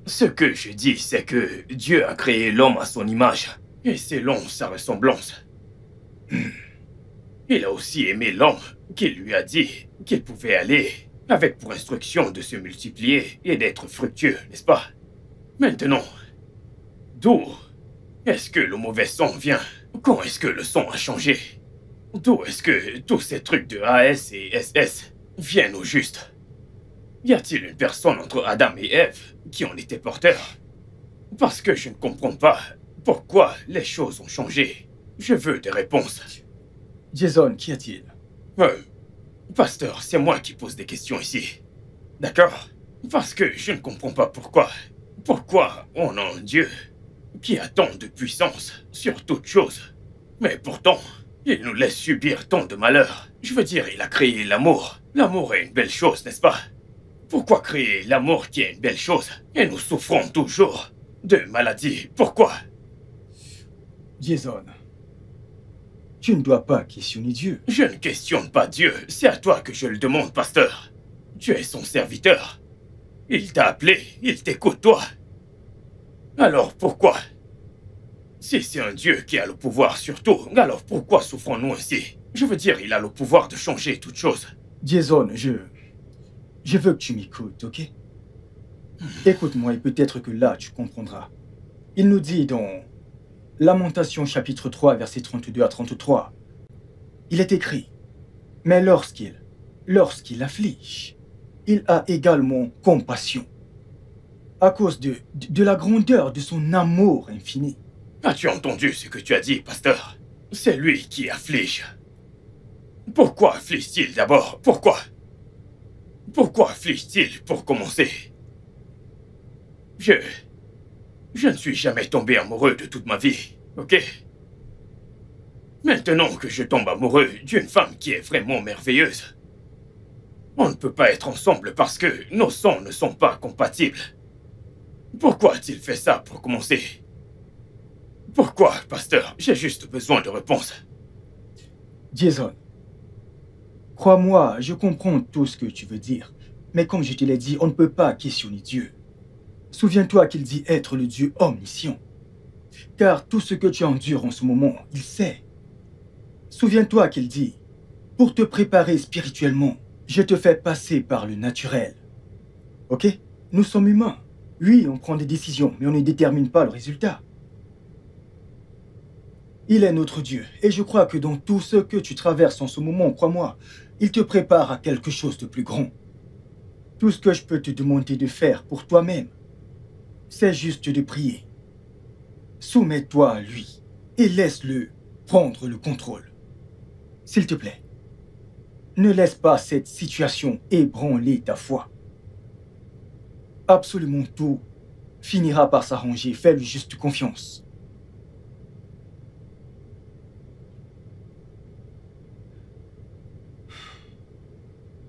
Ce que je dis, c'est que Dieu a créé l'homme à son image, et selon sa ressemblance. Il a aussi aimé l'homme, qui lui a dit qu'il pouvait aller, avec pour instruction de se multiplier et d'être fructueux, n'est-ce pas? Maintenant, d'où est-ce que le mauvais sang vient? Quand est-ce que le sang a changé? D'où est-ce que tous ces trucs de AS et SS viennent au juste? Y a-t-il une personne entre Adam et Ève qui en était porteur? Parce que je ne comprends pas pourquoi les choses ont changé. Je veux des réponses. Jason, qu'y a-t-il? Pasteur, c'est moi qui pose des questions ici. D'accord? Parce que je ne comprends pas pourquoi. Pourquoi on a un Dieu qui a tant de puissance sur toute chose, mais pourtant, il nous laisse subir tant de malheurs. Je veux dire, il a créé l'amour. L'amour est une belle chose, n'est-ce pas? Pourquoi créer l'amour qui est une belle chose et nous souffrons toujours de maladies? Pourquoi? Jason, tu ne dois pas questionner Dieu. Je ne questionne pas Dieu, c'est à toi que je le demande, pasteur. Tu es son serviteur. Il t'a appelé, il t'écoute, toi. Alors pourquoi? Si c'est un Dieu qui a le pouvoir sur tout, alors pourquoi souffrons-nous ainsi? Je veux dire, il a le pouvoir de changer toute chose. Jason, je veux que tu m'écoutes, ok? Écoute-moi et peut-être que là, tu comprendras. Il nous dit dans Lamentation chapitre 3, versets 32 à 33, il est écrit, « Mais lorsqu'il afflige, il a également compassion, à cause de la grandeur de son amour infini. » As-tu entendu ce que tu as dit, pasteur? C'est lui qui afflige. Pourquoi afflige-t-il d'abord? Pourquoi? Pourquoi afflige-t-il pour commencer? Je ne suis jamais tombé amoureux de toute ma vie, ok? Maintenant que je tombe amoureux d'une femme qui est vraiment merveilleuse, on ne peut pas être ensemble parce que nos sangs ne sont pas compatibles. Pourquoi a-t-il fait ça pour commencer? Pourquoi, pasteur? J'ai juste besoin de réponses. Jason, crois-moi, je comprends tout ce que tu veux dire. Mais comme je te l'ai dit, on ne peut pas questionner Dieu. Souviens-toi qu'il dit être le Dieu omniscient. Car tout ce que tu endures en ce moment, il sait. Souviens-toi qu'il dit, pour te préparer spirituellement, je te fais passer par le naturel. Ok? Nous sommes humains. Oui, on prend des décisions, mais on ne détermine pas le résultat. Il est notre Dieu, et je crois que dans tout ce que tu traverses en ce moment, crois-moi, il te prépare à quelque chose de plus grand. Tout ce que je peux te demander de faire pour toi-même, c'est juste de prier. Soumets-toi à lui, et laisse-le prendre le contrôle. S'il te plaît, ne laisse pas cette situation ébranler ta foi. Absolument tout finira par s'arranger, fais-lui juste confiance.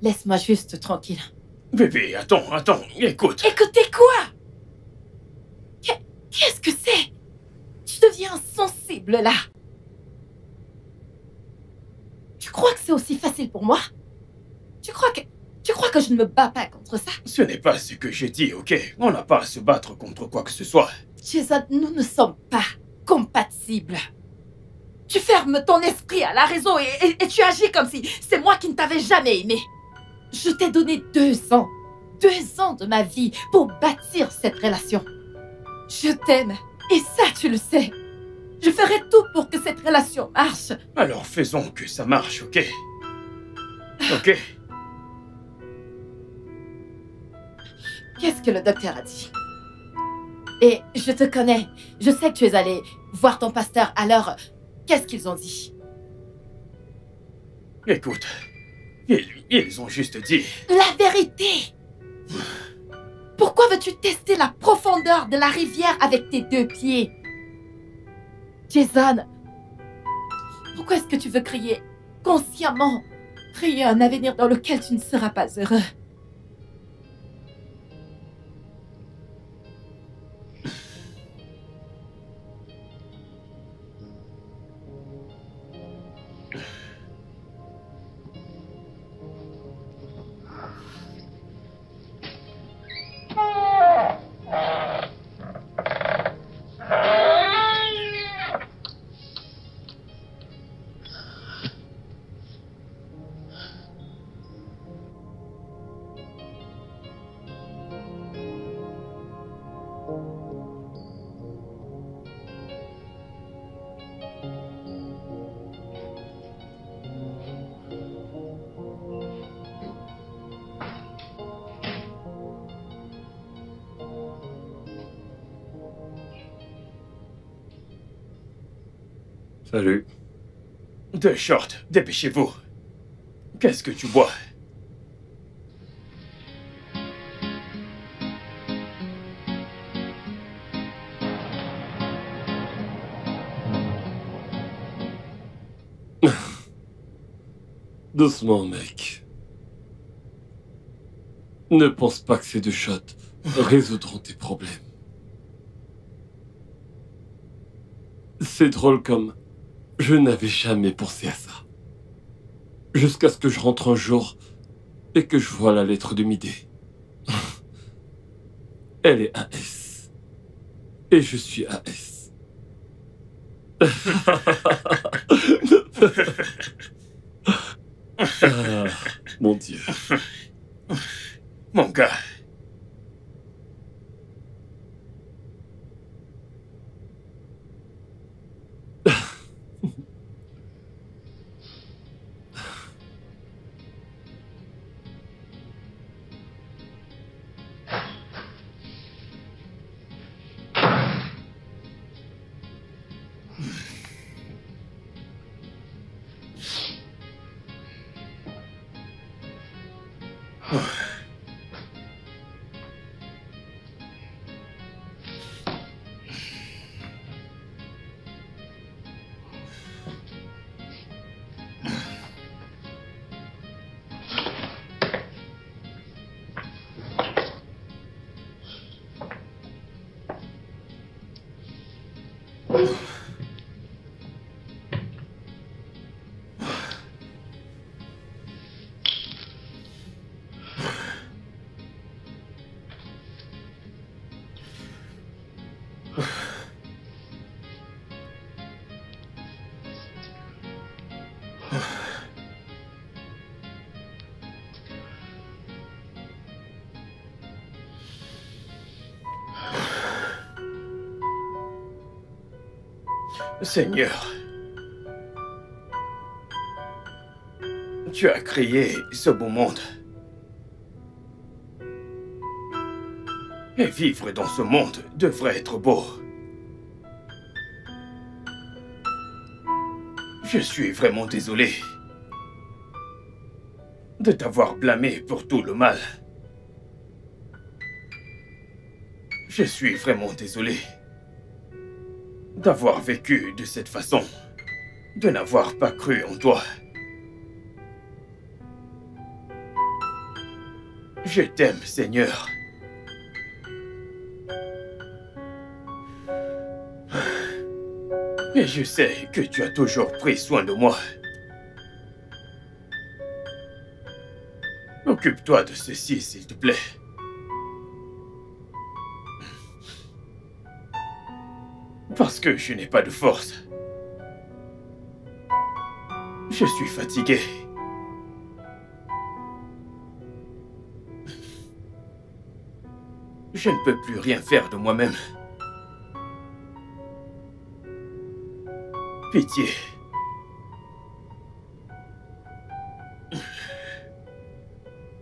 Laisse-moi juste tranquille. Bébé, attends, écoute. Écoutez quoi? Qu'est-ce que c'est? Tu deviens insensible là. Tu crois que c'est aussi facile pour moi? Tu crois que je ne me bats pas contre ça? Ce n'est pas ce que je dis, ok? On n'a pas à se battre contre quoi que ce soit. Jason, nous ne sommes pas compatibles. Tu fermes ton esprit à la raison et tu agis comme si c'est moi qui ne t'avais jamais aimé. Je t'ai donné 2 ans. 2 ans de ma vie pour bâtir cette relation. Je t'aime. Et ça, tu le sais. Je ferai tout pour que cette relation marche. Alors faisons que ça marche, ok? Ok? Qu'est-ce que le docteur a dit? Et je te connais. Je sais que tu es allé voir ton pasteur. Alors, qu'est-ce qu'ils ont dit? Écoute, ils ont juste dit... La vérité! Pourquoi veux-tu tester la profondeur de la rivière avec tes 2 pieds? Jason, pourquoi est-ce que tu veux créer consciemment un avenir dans lequel tu ne seras pas heureux? Salut. 2 shorts, dépêchez-vous. Qu'est-ce que tu bois? Doucement, mec. Ne pense pas que ces 2 shots résoudront tes problèmes. C'est drôle comme... Je n'avais jamais pensé à ça. Jusqu'à ce que je rentre un jour et que je vois la lettre de Midé. Elle est AS. Et je suis AS. Ah, mon Dieu. Mon gars. Seigneur, tu as créé ce beau monde. Et vivre dans ce monde devrait être beau. Je suis vraiment désolé de t'avoir blâmé pour tout le mal. Je suis vraiment désolé d'avoir vécu de cette façon, de n'avoir pas cru en toi. Je t'aime, Seigneur. Et je sais que tu as toujours pris soin de moi. Occupe-toi de ceci, s'il te plaît. Parce que je n'ai pas de force. Je suis fatigué. Je ne peux plus rien faire de moi-même. Pitié.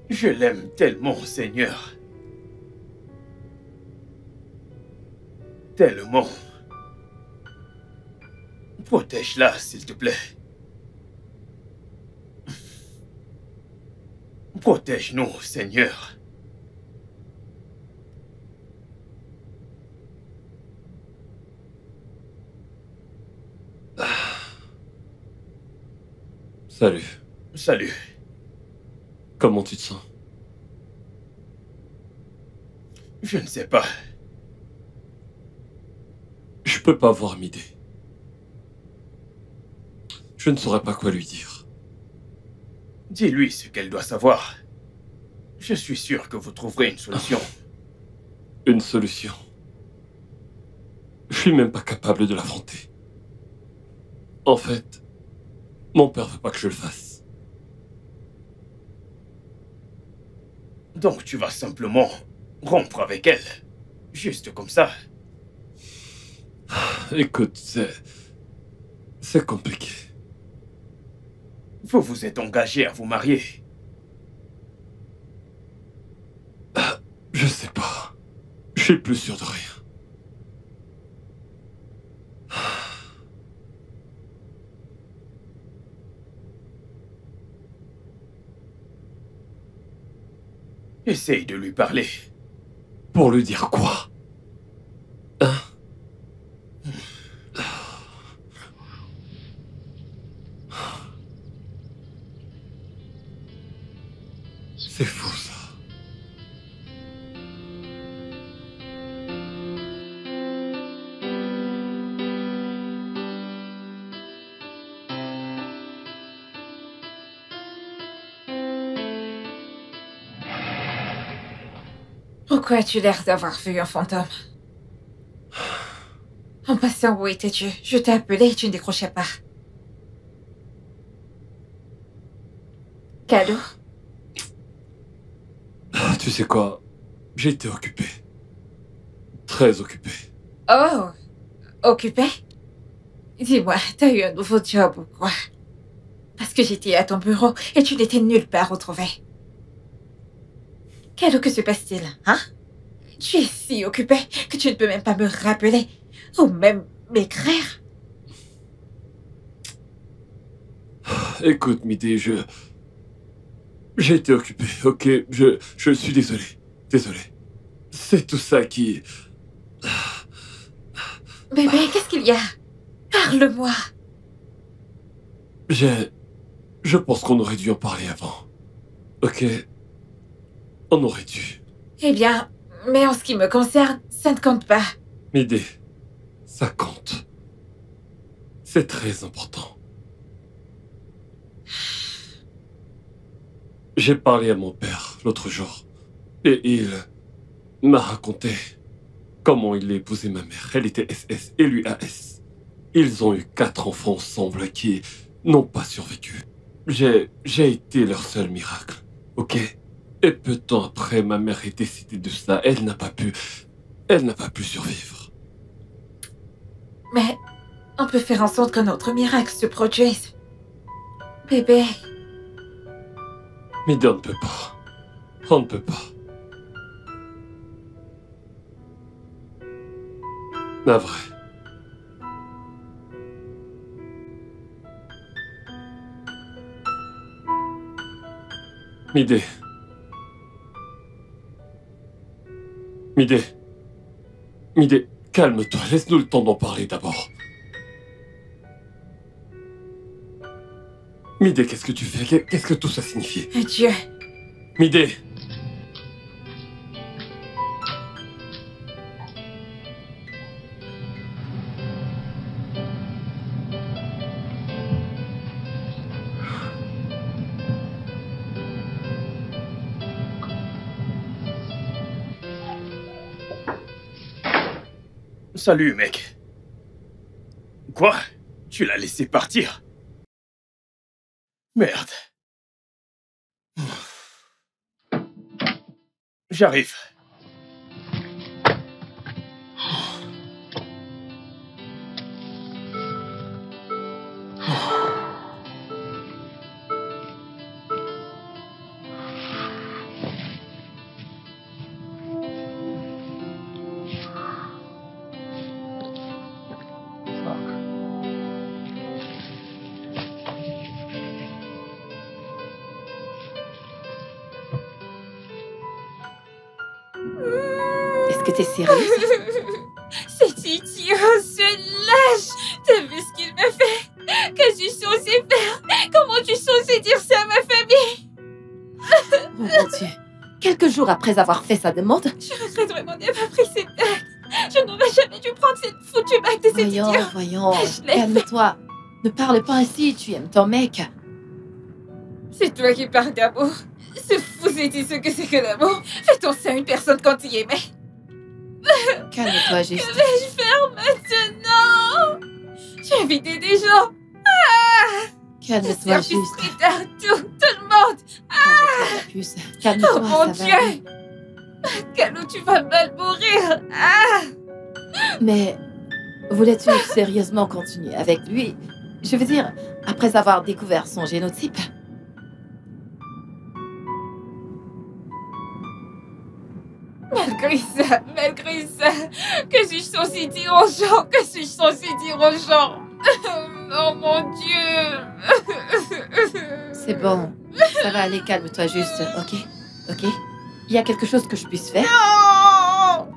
Je l'aime tellement, Seigneur. Tellement. Protège-la, s'il te plaît. Protège-nous, Seigneur. Salut. Salut. Comment tu te sens? Je ne sais pas. Je peux pas voir Midé. Je ne saurais pas quoi lui dire. Dis-lui ce qu'elle doit savoir. Je suis sûr que vous trouverez une solution. Une solution? Je suis même pas capable de l'affronter. En fait, mon père veut pas que je le fasse. Donc tu vas simplement rompre avec elle. Juste comme ça. Écoute, c'est compliqué. Vous vous êtes engagé à vous marier. Je sais pas. Je suis plus sûr de rien. Essaye de lui parler. Pour lui dire quoi? Hein? C'est fou, ça. Pourquoi as-tu l'air d'avoir vu un fantôme? En passant, où étais-tu? Je t'ai appelé et tu ne décrochais pas. Cadeau? Tu sais quoi? J'étais occupé. Très occupé. Oh, occupé? Dis-moi, t'as eu un nouveau job ou quoi? Parce que j'étais à ton bureau et tu n'étais nulle part retrouvé. Cadeau, que se passe-t-il, hein? Tu es si occupé que tu ne peux même pas me rappeler ou même m'écrire. Écoute, Midé, j'ai été occupé, ok? Je suis désolé. Désolé. C'est tout ça qui... Bébé, qu'est-ce qu'il y a? Parle-moi. Je pense qu'on aurait dû en parler avant. Ok? On aurait dû. Eh bien, mais en ce qui me concerne, ça ne compte pas. Midé, ça compte. C'est très important. J'ai parlé à mon père l'autre jour et il m'a raconté comment il a épousé ma mère. Elle était SS et lui AS. Ils ont eu 4 enfants ensemble qui n'ont pas survécu. J'ai été leur seul miracle, ok? Et peu de temps après, ma mère est décédée de ça. Elle n'a pas pu survivre. Mais on peut faire en sorte qu'un autre miracle se produise. Bébé. Mais on ne peut pas. On ne peut pas. Navré. Midé. Midé. Midé, calme-toi. Laisse-nous le temps d'en parler d'abord. Midé, qu'est-ce que tu fais? Qu'est-ce que tout ça signifie? Adieu. Midé. Salut, mec. Quoi? Tu l'as laissé partir? Merde. J'arrive. Est-ce que t'es sérieuse? C'est idiot, ce lâche. T'as vu ce qu'il me fait? Que tu censé faire? Comment tu censé dire ça à ma famille? Oh mon Dieu. Quelques jours après avoir fait sa demande, Je regrette vraiment d'avoir pris cette bague. Je n'aurais jamais dû prendre cette foutue bague de cet idiot. voyons, Je l'ai calme-toi. Ne parle pas ainsi, tu aimes ton mec. C'est toi qui parles d'amour. Ce fou sait-il ce que c'est que l'amour? Fait-on ça à une personne quand il aimait? Calme-toi, juste. Que vais-je faire maintenant? J'ai invité des gens. Calme-toi, Service juste. traiteur, tout le monde. Calme-toi, la puce. Calme-toi, Oh mon ça va aller. Dieu. Calou, tu vas mal mourir. Mais voulais-tu sérieusement continuer avec lui? Je veux dire, après avoir découvert son génotype. Malgré ça, que suis-je censée dire aux gens? Que suis-je censée dire aux gens? Oh mon Dieu. C'est bon. Ça va aller, calme-toi juste, ok? Ok? Il y a quelque chose que je puisse faire? Non.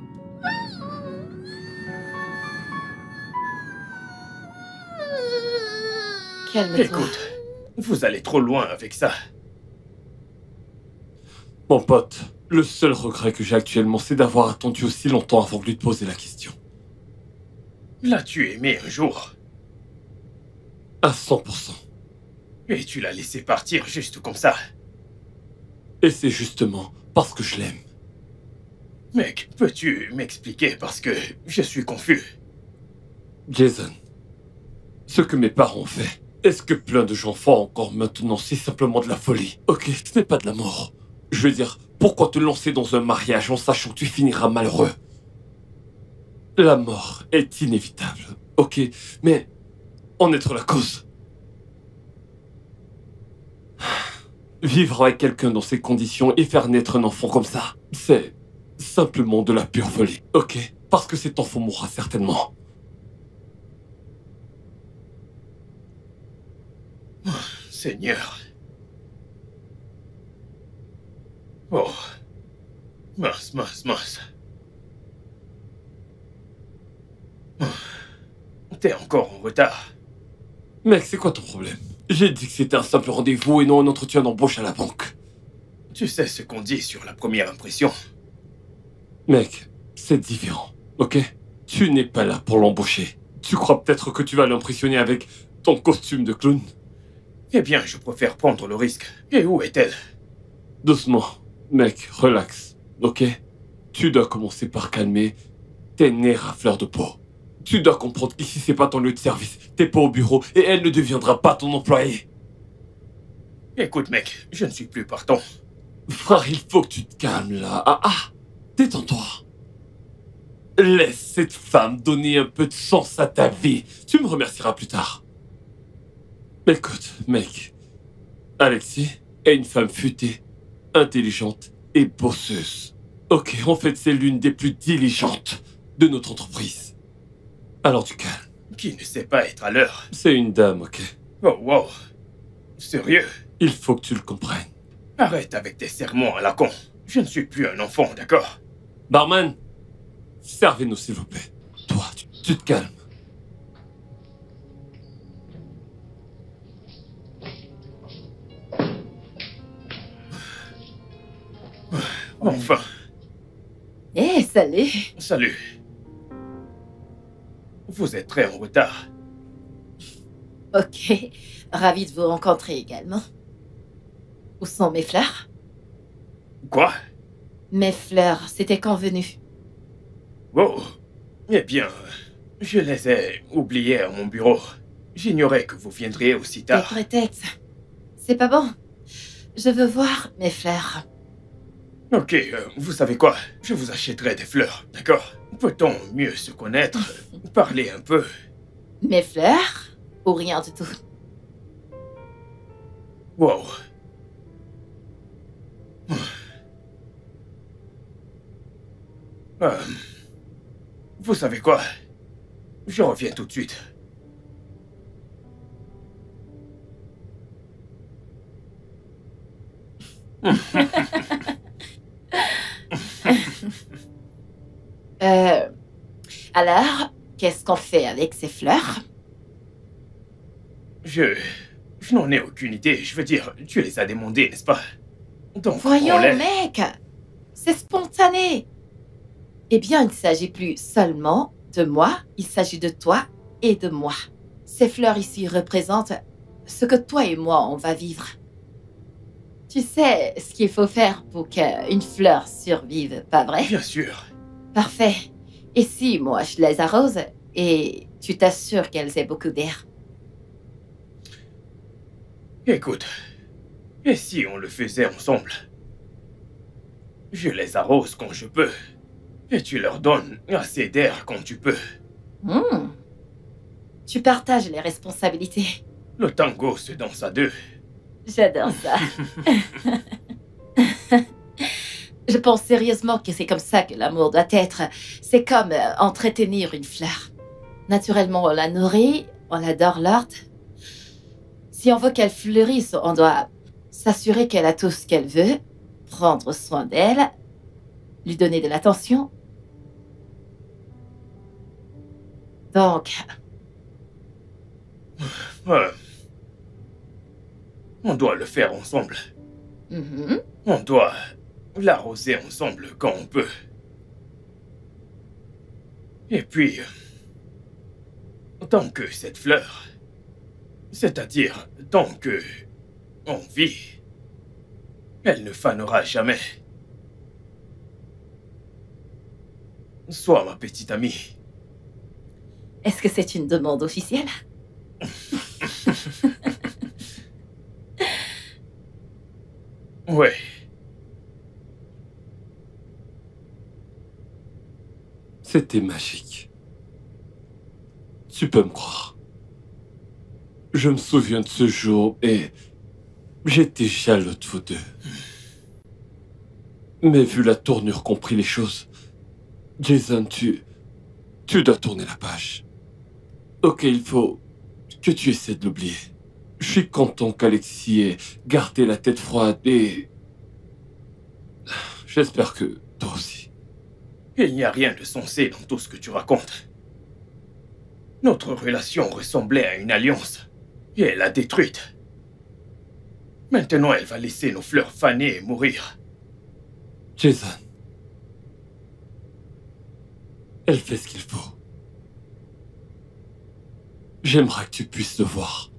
Calme-toi. Écoute, vous allez trop loin avec ça. Mon pote, le seul regret que j'ai actuellement, c'est d'avoir attendu aussi longtemps avant de lui poser la question. L'as-tu aimé un jour? À 100%. Et tu l'as laissé partir juste comme ça? Et c'est justement parce que je l'aime. Mec, peux-tu m'expliquer parce que je suis confus? Jason, ce que mes parents ont fait, est-ce que plein de gens font encore maintenant? C'est simplement de la folie. Ok, ce n'est pas de l'amour. Je veux dire, pourquoi te lancer dans un mariage en sachant que tu finiras malheureux? La mort est inévitable, ok? Mais en être la cause. Vivre avec quelqu'un dans ces conditions et faire naître un enfant comme ça, c'est simplement de la pure folie, ok? Parce que cet enfant mourra certainement. Seigneur. Oh. Mince. T'es encore en retard. Mec, c'est quoi ton problème? J'ai dit que c'était un simple rendez-vous et non un entretien d'embauche à la banque. Tu sais ce qu'on dit sur la première impression. Mec, c'est différent, ok? Tu n'es pas là pour l'embaucher. Tu crois peut-être que tu vas l'impressionner avec ton costume de clown? Eh bien, je préfère prendre le risque. Et où est-elle? Doucement, mec, relax, ok? Tu dois commencer par calmer tes nerfs à fleur de peau. Tu dois comprendre qu'ici c'est pas ton lieu de service, t'es pas au bureau et elle ne deviendra pas ton employé. Écoute, mec, je ne suis plus partant. Frère, il faut que tu te calmes là. Détends-toi. Laisse cette femme donner un peu de sens à ta vie. Tu me remercieras plus tard. Écoute, mec, Alexis est une femme futée, intelligente et bosseuse. Ok, en fait, c'est l'une des plus diligentes de notre entreprise. Alors du calme. Qui ne sait pas être à l'heure? C'est une dame, ok? Oh, wow. Sérieux? Il faut que tu le comprennes. Arrête avec tes sermons à la con. Je ne suis plus un enfant, d'accord? Barman, servez-nous s'il vous plaît. Toi, tu te calmes. Enfin. Eh, salut. Salut. Vous êtes très en retard. Ok, ravi de vous rencontrer également. Où sont mes fleurs? Quoi? Mes fleurs, c'était convenu. Oh. Eh bien, je les ai oubliées à mon bureau. J'ignorais que vous viendriez aussi Des tard. prétextes. C'est pas bon. Je veux voir mes fleurs. Ok, vous savez quoi? Je vous achèterai des fleurs, d'accord? Peut-on mieux se connaître? Parler un peu? Mes fleurs? Ou rien du tout? Wow. Vous savez quoi? Je reviens tout de suite. Alors, qu'est-ce qu'on fait avec ces fleurs? Je n'en ai aucune idée. Je veux dire, tu les as demandées, n'est-ce pas? Donc, Voyons, on les... mec, c'est spontané. Eh bien, il ne s'agit plus seulement de moi, il s'agit de toi et de moi. Ces fleurs ici représentent ce que toi et moi, on va vivre. Tu sais ce qu'il faut faire pour qu'une fleur survive, pas vrai? Bien sûr. Parfait. Et si moi, je les arrose et tu t'assures qu'elles aient beaucoup d'air? Écoute, et si on le faisait ensemble? Je les arrose quand je peux, et tu leur donnes assez d'air quand tu peux. Tu partages les responsabilités. Le tango se danse à deux. J'adore ça. Je pense sérieusement que c'est comme ça que l'amour doit être. C'est comme entretenir une fleur. Naturellement, on la nourrit, on la dorlote. Si on veut qu'elle fleurisse, on doit s'assurer qu'elle a tout ce qu'elle veut, prendre soin d'elle, lui donner de l'attention. Donc, On doit le faire ensemble. mhm. On doit l'arroser ensemble quand on peut. Et puis, tant que cette fleur, c'est-à-dire tant que on vit, elle ne fanera jamais. Sois ma petite amie. Est-ce que c'est une demande officielle? Ouais. C'était magique. Tu peux me croire. Je me souviens de ce jour et j'étais jaloux de vous deux. Mais vu la tournure qu'ont pris les choses, Jason, tu dois tourner la page. Ok, il faut que tu essaies de l'oublier. Je suis content qu'Alexis ait gardé la tête froide et... J'espère que toi aussi. Il n'y a rien de sensé dans tout ce que tu racontes. Notre relation ressemblait à une alliance, et elle l'a détruite. Maintenant, elle va laisser nos fleurs faner et mourir. Jason. Elle fait ce qu'il faut. J'aimerais que tu puisses le voir.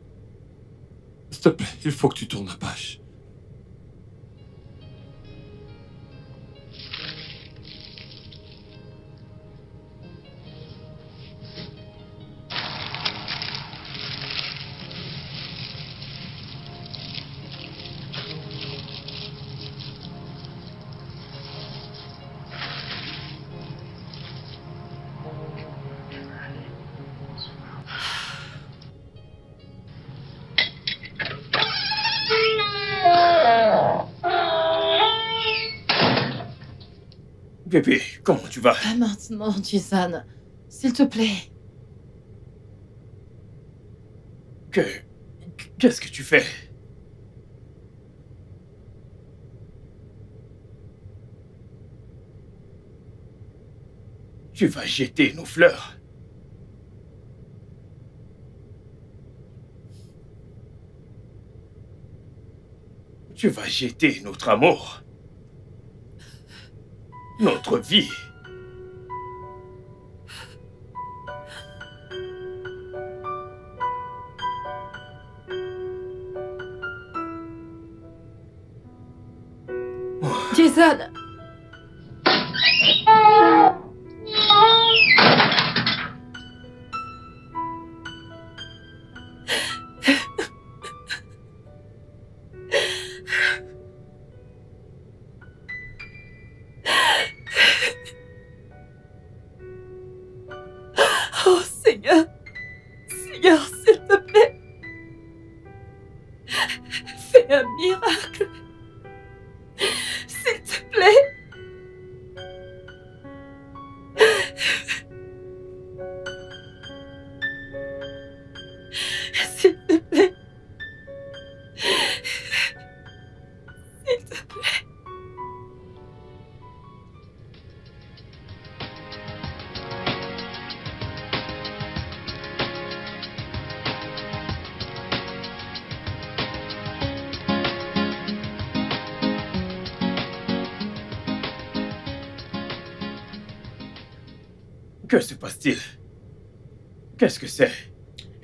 S'il te plaît, il faut que tu tournes la page. Bébé, comment tu vas? Pas maintenant, Jason. S'il te plaît. Qu'est-ce que tu fais? Tu vas jeter nos fleurs. Tu vas jeter notre amour. Notre vie. Jason. Oh Seigneur, Seigneur, s'il te plaît, fais un miracle. S'il te plaît. S'il te plaît. S'il te plaît. Que se passe-t-il? Qu'est-ce que c'est?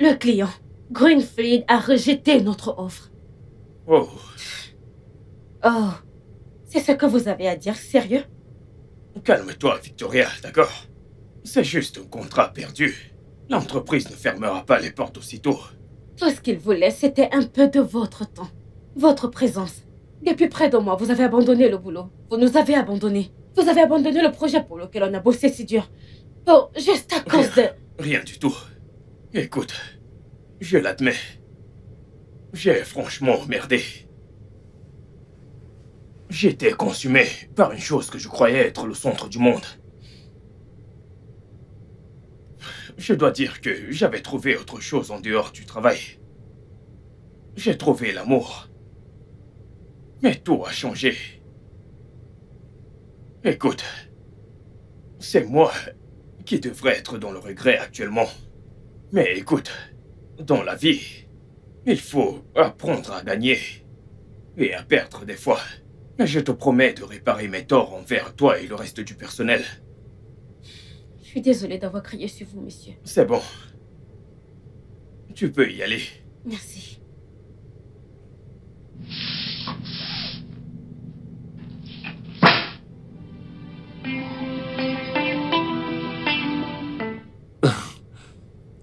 Le client, Greenfleet, a rejeté notre offre. Oh, Oh, c'est ce que vous avez à dire, sérieux? calme-toi, Victoria, d'accord? C'est juste un contrat perdu. L'entreprise ne fermera pas les portes aussitôt. Tout ce qu'il voulait, c'était un peu de votre temps, votre présence. Depuis près de mois, vous avez abandonné le boulot. Vous nous avez abandonnés. Vous avez abandonné le projet pour lequel on a bossé si dur. Oh, juste à cause de... Rien du tout. Écoute, je l'admets. J'ai franchement merdé. J'étais consumé par une chose que je croyais être le centre du monde. Je dois dire que j'avais trouvé autre chose en dehors du travail. J'ai trouvé l'amour. Mais tout a changé. Écoute, c'est moi qui devrais être dans le regret actuellement. Mais écoute, dans la vie, il faut apprendre à gagner et à perdre des fois. Mais je te promets de réparer mes torts envers toi et le reste du personnel. Je suis désolée d'avoir crié sur vous, monsieur. C'est bon. Tu peux y aller. Merci.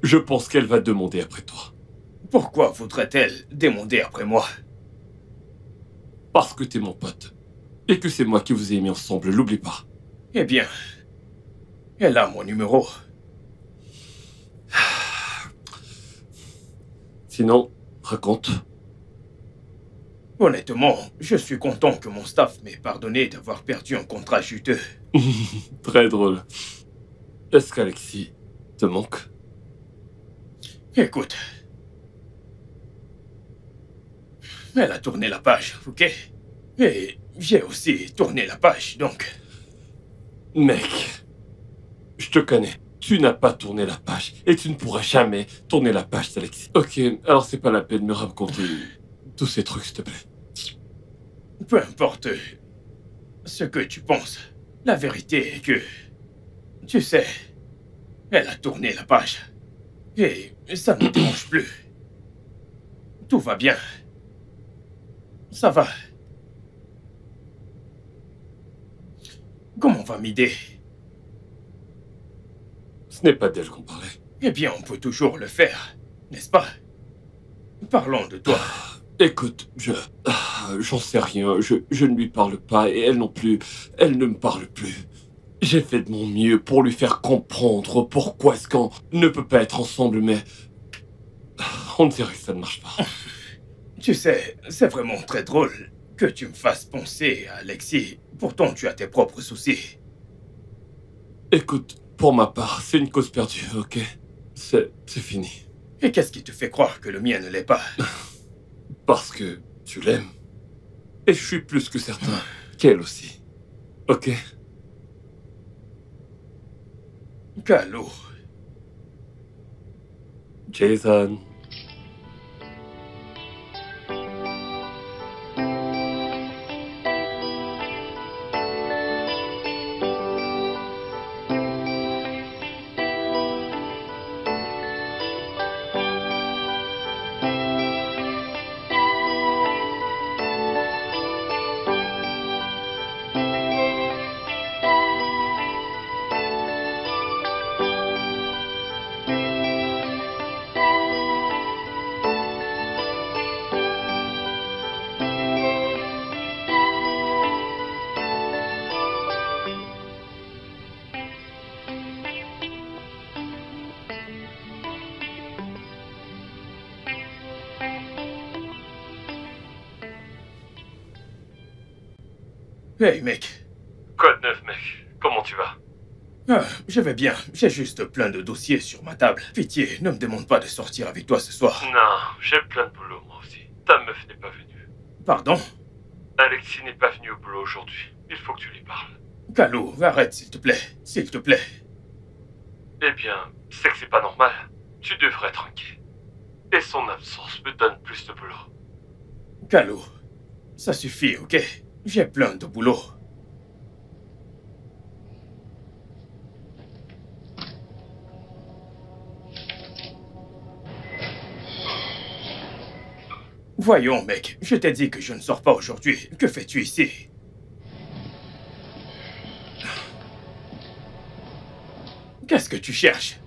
Je pense qu'elle va demander après toi. Pourquoi voudrait-elle demander après moi? Parce que t'es mon pote. Et que c'est moi qui vous ai mis ensemble, l'oublie pas. Eh bien, elle a mon numéro. Sinon, raconte. Honnêtement, je suis content que mon staff m'ait pardonné d'avoir perdu un contrat juteux. Très drôle. Est-ce qu'Alexis te manque? Écoute. Elle a tourné la page, ok? Et j'ai aussi tourné la page, donc... Mec, je te connais. Tu n'as pas tourné la page. Et tu ne pourras jamais tourner la page d'Alexis. Ok, alors c'est pas la peine de me raconter tous ces trucs, s'il te plaît. Peu importe ce que tu penses, la vérité est que... Tu sais, elle a tourné la page. Et ça ne me dérange plus. Tout va bien. Ça va. Comment va m'aider? Ce n'est pas d'elle qu'on parlait. Eh bien, on peut toujours le faire, n'est-ce pas? Parlons de toi. Écoute, j'en sais rien. Je ne lui parle pas et elle non plus. Elle ne me parle plus. J'ai fait de mon mieux pour lui faire comprendre pourquoi est-ce qu'on ne peut pas être ensemble, mais on dirait que ça ne marche pas. Tu sais, c'est vraiment très drôle que tu me fasses penser à Alexis. Pourtant, tu as tes propres soucis. Écoute, pour ma part, c'est une cause perdue, ok? C'est fini. Et qu'est-ce qui te fait croire que le mien ne l'est pas? Parce que tu l'aimes. Et je suis plus que certain qu'elle aussi. Ok? Calo. Jason. Hey mec. Quoi de neuf, mec? Comment tu vas? Ah, je vais bien. J'ai juste plein de dossiers sur ma table. Pitié, ne me demande pas de sortir avec toi ce soir. Non, j'ai plein de boulot, moi aussi. Ta meuf n'est pas venue. Pardon? Alexis n'est pas venu au boulot aujourd'hui. Il faut que tu lui parles. Calo, arrête s'il te plaît. S'il te plaît. Eh bien, c'est que c'est pas normal. Tu devrais être inquiet. Et son absence me donne plus de boulot. Calo, ça suffit, ok? J'ai plein de boulot. Voyons, mec, je t'ai dit que je ne sors pas aujourd'hui. Que fais-tu ici? Qu'est-ce que tu cherches?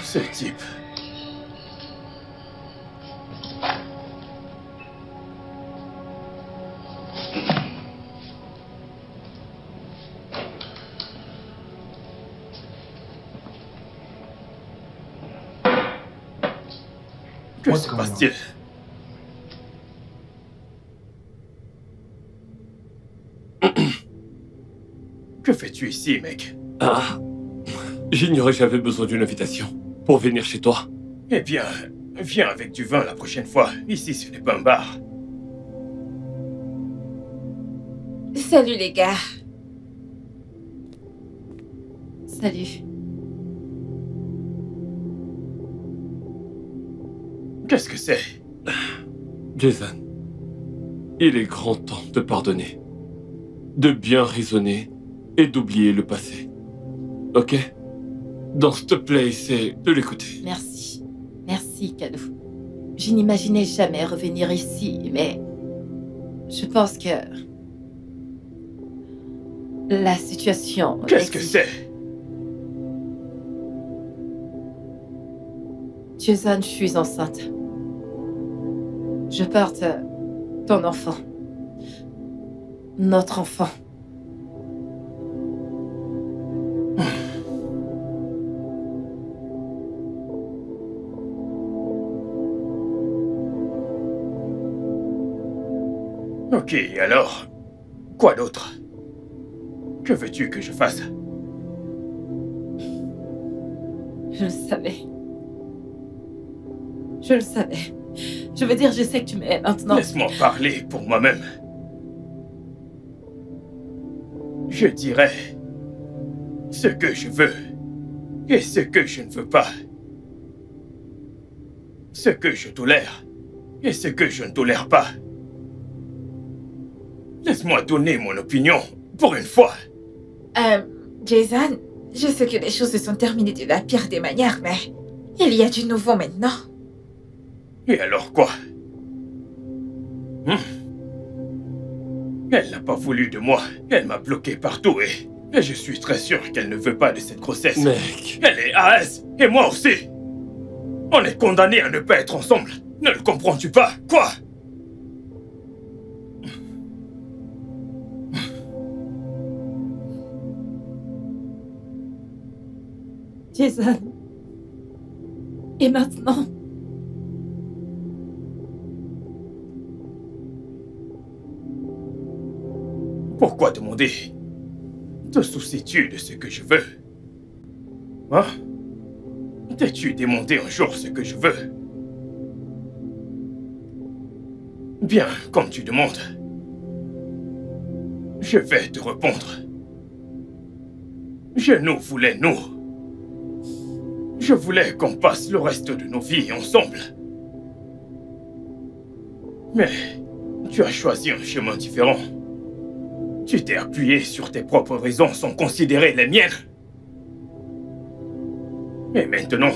Ce type. Que se passe-t-il? Que fais-tu ici, mec? Ah, j'ignorais que j'avais besoin d'une invitation pour venir chez toi. Eh bien, viens avec du vin la prochaine fois. Ici, ce n'est pas un bar. Salut les gars. Salut. Qu'est-ce que c'est? Jason, il est grand temps de pardonner, de bien raisonner et d'oublier le passé. Ok? Donc, s'il te plaît, essaie de l'écouter. Merci. Merci, Calo. Je n'imaginais jamais revenir ici, mais je pense que la situation... Qu'est-ce que c'est? Jason, je suis enceinte. Je porte ton enfant. Notre enfant. Ok, alors, quoi d'autre? Que veux-tu que je fasse? Je le savais. Je le savais. Je veux dire, je sais que tu m'aimes maintenant. Laisse-moi parler pour moi-même. Je dirais ce que je veux et ce que je ne veux pas. Ce que je tolère et ce que je ne tolère pas. Laisse-moi donner mon opinion pour une fois. Jason, Je sais que les choses se sont terminées de la pire des manières, mais il y a du nouveau maintenant. Et alors quoi? Elle n'a pas voulu de moi. Elle m'a bloqué partout et je suis très sûr qu'elle ne veut pas de cette grossesse. Mec. Elle est AS et moi aussi. On est condamnés à ne pas être ensemble. Ne le comprends-tu pas? Quoi? Jason. Et maintenant? Pourquoi demander? Te soucies-tu de ce que je veux? Hein? T'es-tu demandé un jour ce que je veux? Bien, comme tu demandes, je vais te répondre. Je nous voulais nous. Je voulais qu'on passe le reste de nos vies ensemble. Mais tu as choisi un chemin différent. Tu t'es appuyé sur tes propres raisons sans considérer les miennes. Et maintenant,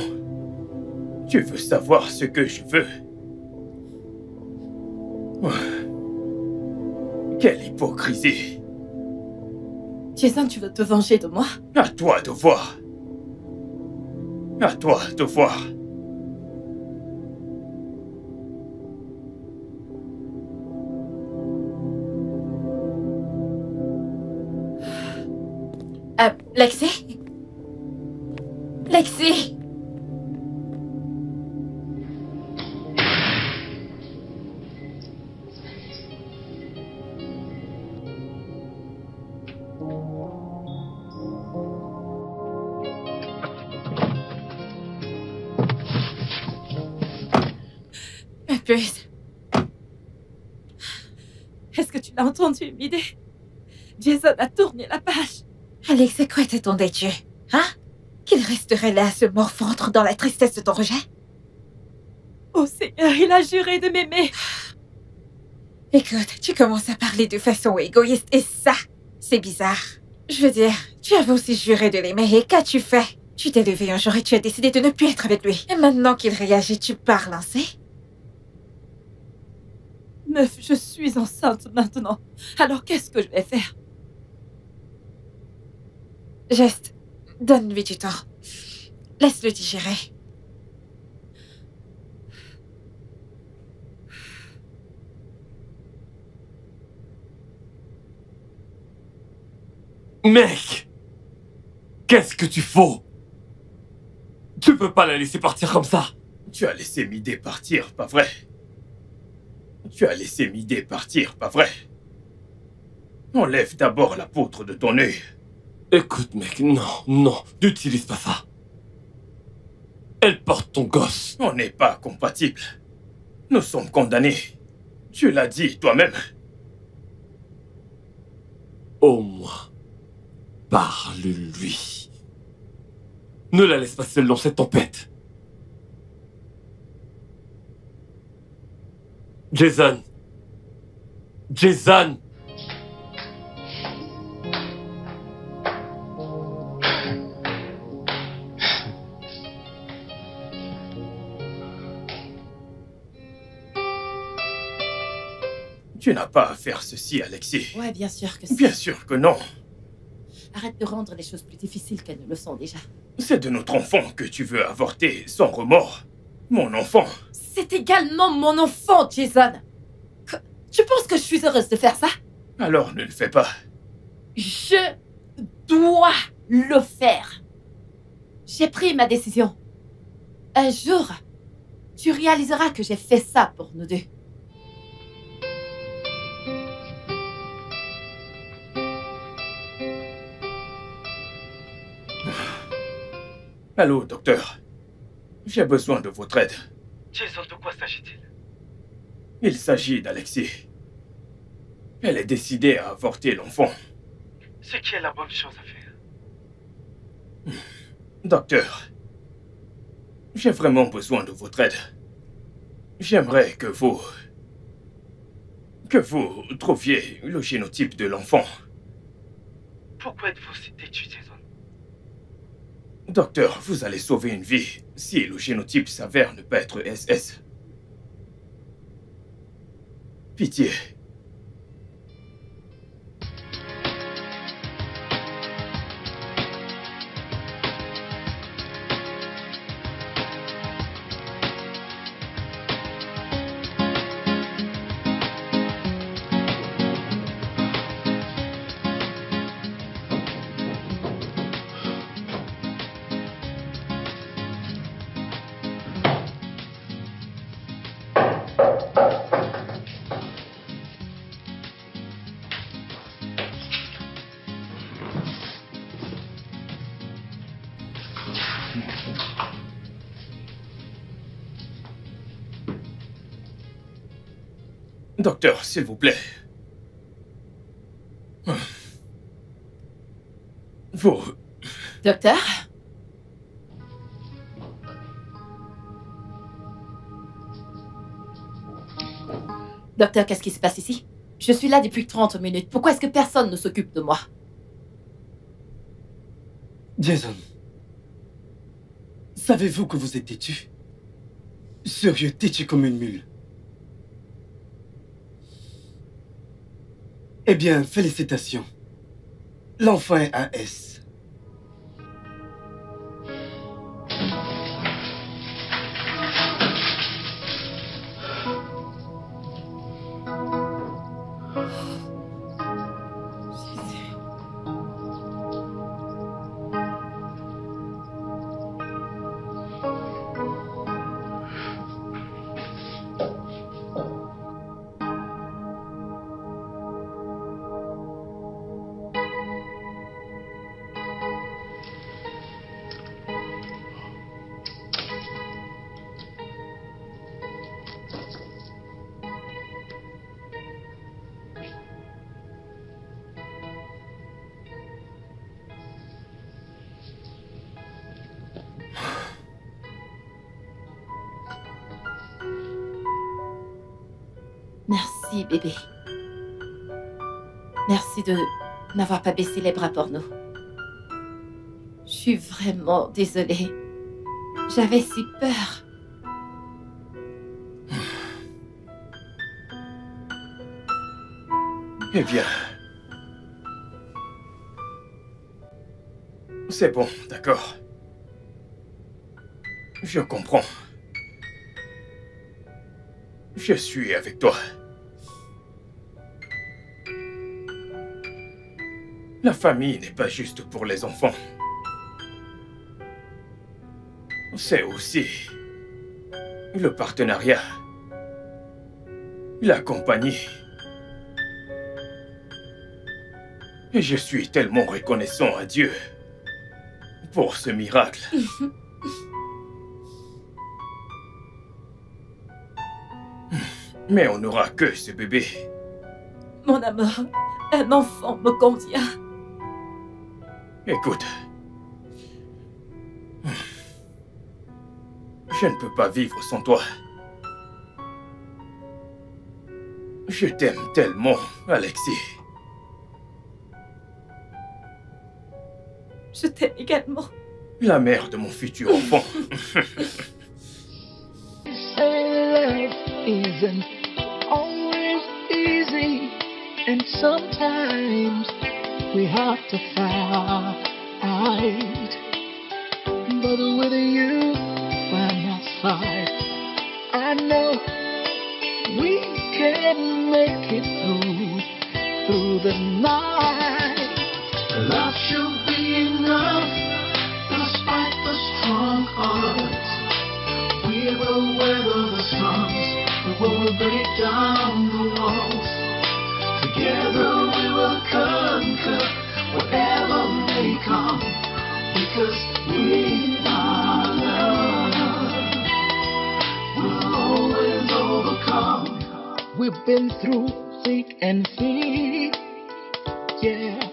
tu veux savoir ce que je veux. Quelle hypocrisie. Jason, tu veux te venger de moi? À toi de voir. À toi de voir. Lexi? Lexi? Ma puce. Est-ce que tu l'as entendu, Midé? Jason a tourné la page. Alex, à quoi t'attendais-tu? Hein? Qu'il resterait là à se morfondre dans la tristesse de ton rejet? Oh Seigneur, il a juré de m'aimer. Écoute, tu commences à parler de façon égoïste et ça, c'est bizarre. Je veux dire, tu avais aussi juré de l'aimer et qu'as-tu fait? Tu t'es levé un jour et tu as décidé de ne plus être avec lui. Et maintenant qu'il réagit, tu parles ainsi? Meuf, je suis enceinte maintenant. Alors qu'est-ce que je vais faire? Juste, donne-lui du temps. Laisse-le digérer. Mec! Qu'est-ce que tu fous? Tu peux pas la laisser partir comme ça. Tu as laissé Midé partir, pas vrai? Tu as laissé Midé partir, pas vrai? Enlève d'abord la poutre de ton œil. Écoute, mec, non, n'utilise pas ça. Elle porte ton gosse. On n'est pas compatibles. Nous sommes condamnés. Tu l'as dit toi-même. Au moins, parle-lui. Ne la laisse pas seule dans cette tempête. Jason. Jason. Tu n'as pas à faire ceci, Alexis. Ouais, bien sûr que si. Bien sûr que non. Arrête de rendre les choses plus difficiles qu'elles ne le sont déjà. C'est de notre enfant que tu veux avorter sans remords. Mon enfant. C'est également mon enfant, Jason. Tu penses que je suis heureuse de faire ça? Alors ne le fais pas. Je dois le faire. J'ai pris ma décision. Un jour, tu réaliseras que j'ai fait ça pour nous deux. Allô, docteur. J'ai besoin de votre aide. Jason, de quoi s'agit-il? Il s'agit d'Alexis. Elle est décidée à avorter l'enfant. Ce qui est la bonne chose à faire. Docteur, j'ai vraiment besoin de votre aide. J'aimerais que vous trouviez le génotype de l'enfant. Pourquoi êtes-vous si têtu, Jason? Docteur, vous allez sauver une vie si le génotype s'avère ne pas être SS. Pitié. Docteur, s'il vous plaît. Vous... Docteur? Docteur, qu'est-ce qui se passe ici? Je suis là depuis 30 minutes. Pourquoi est-ce que personne ne s'occupe de moi? Jason, savez-vous que vous êtes têtu? Sérieux, têtu comme une mule. Eh bien, félicitations. L'enfant est AS. Merci, bébé. Merci de n'avoir pas baissé les bras pour nous. Je suis vraiment désolée. J'avais si peur. Eh bien... C'est bon, d'accord. Je comprends. Je suis avec toi. La famille n'est pas juste pour les enfants. C'est aussi le partenariat, la compagnie. Et je suis tellement reconnaissant à Dieu pour ce miracle. Mais on n'aura que ce bébé. Mon amour, un enfant me convient. Écoute, je ne peux pas vivre sans toi. Je t'aime tellement, Alexis. Je t'aime également. La mère de mon futur enfant. Isn't always easy, and sometimes we have to fight. But with you by my side, I know we can make it through the night. Love should be enough, despite the strong odds. We will weather the storms. We will break down the walls. Together we will conquer whatever may come, because we are love. We'll always overcome. We've been through thick and thin, yeah.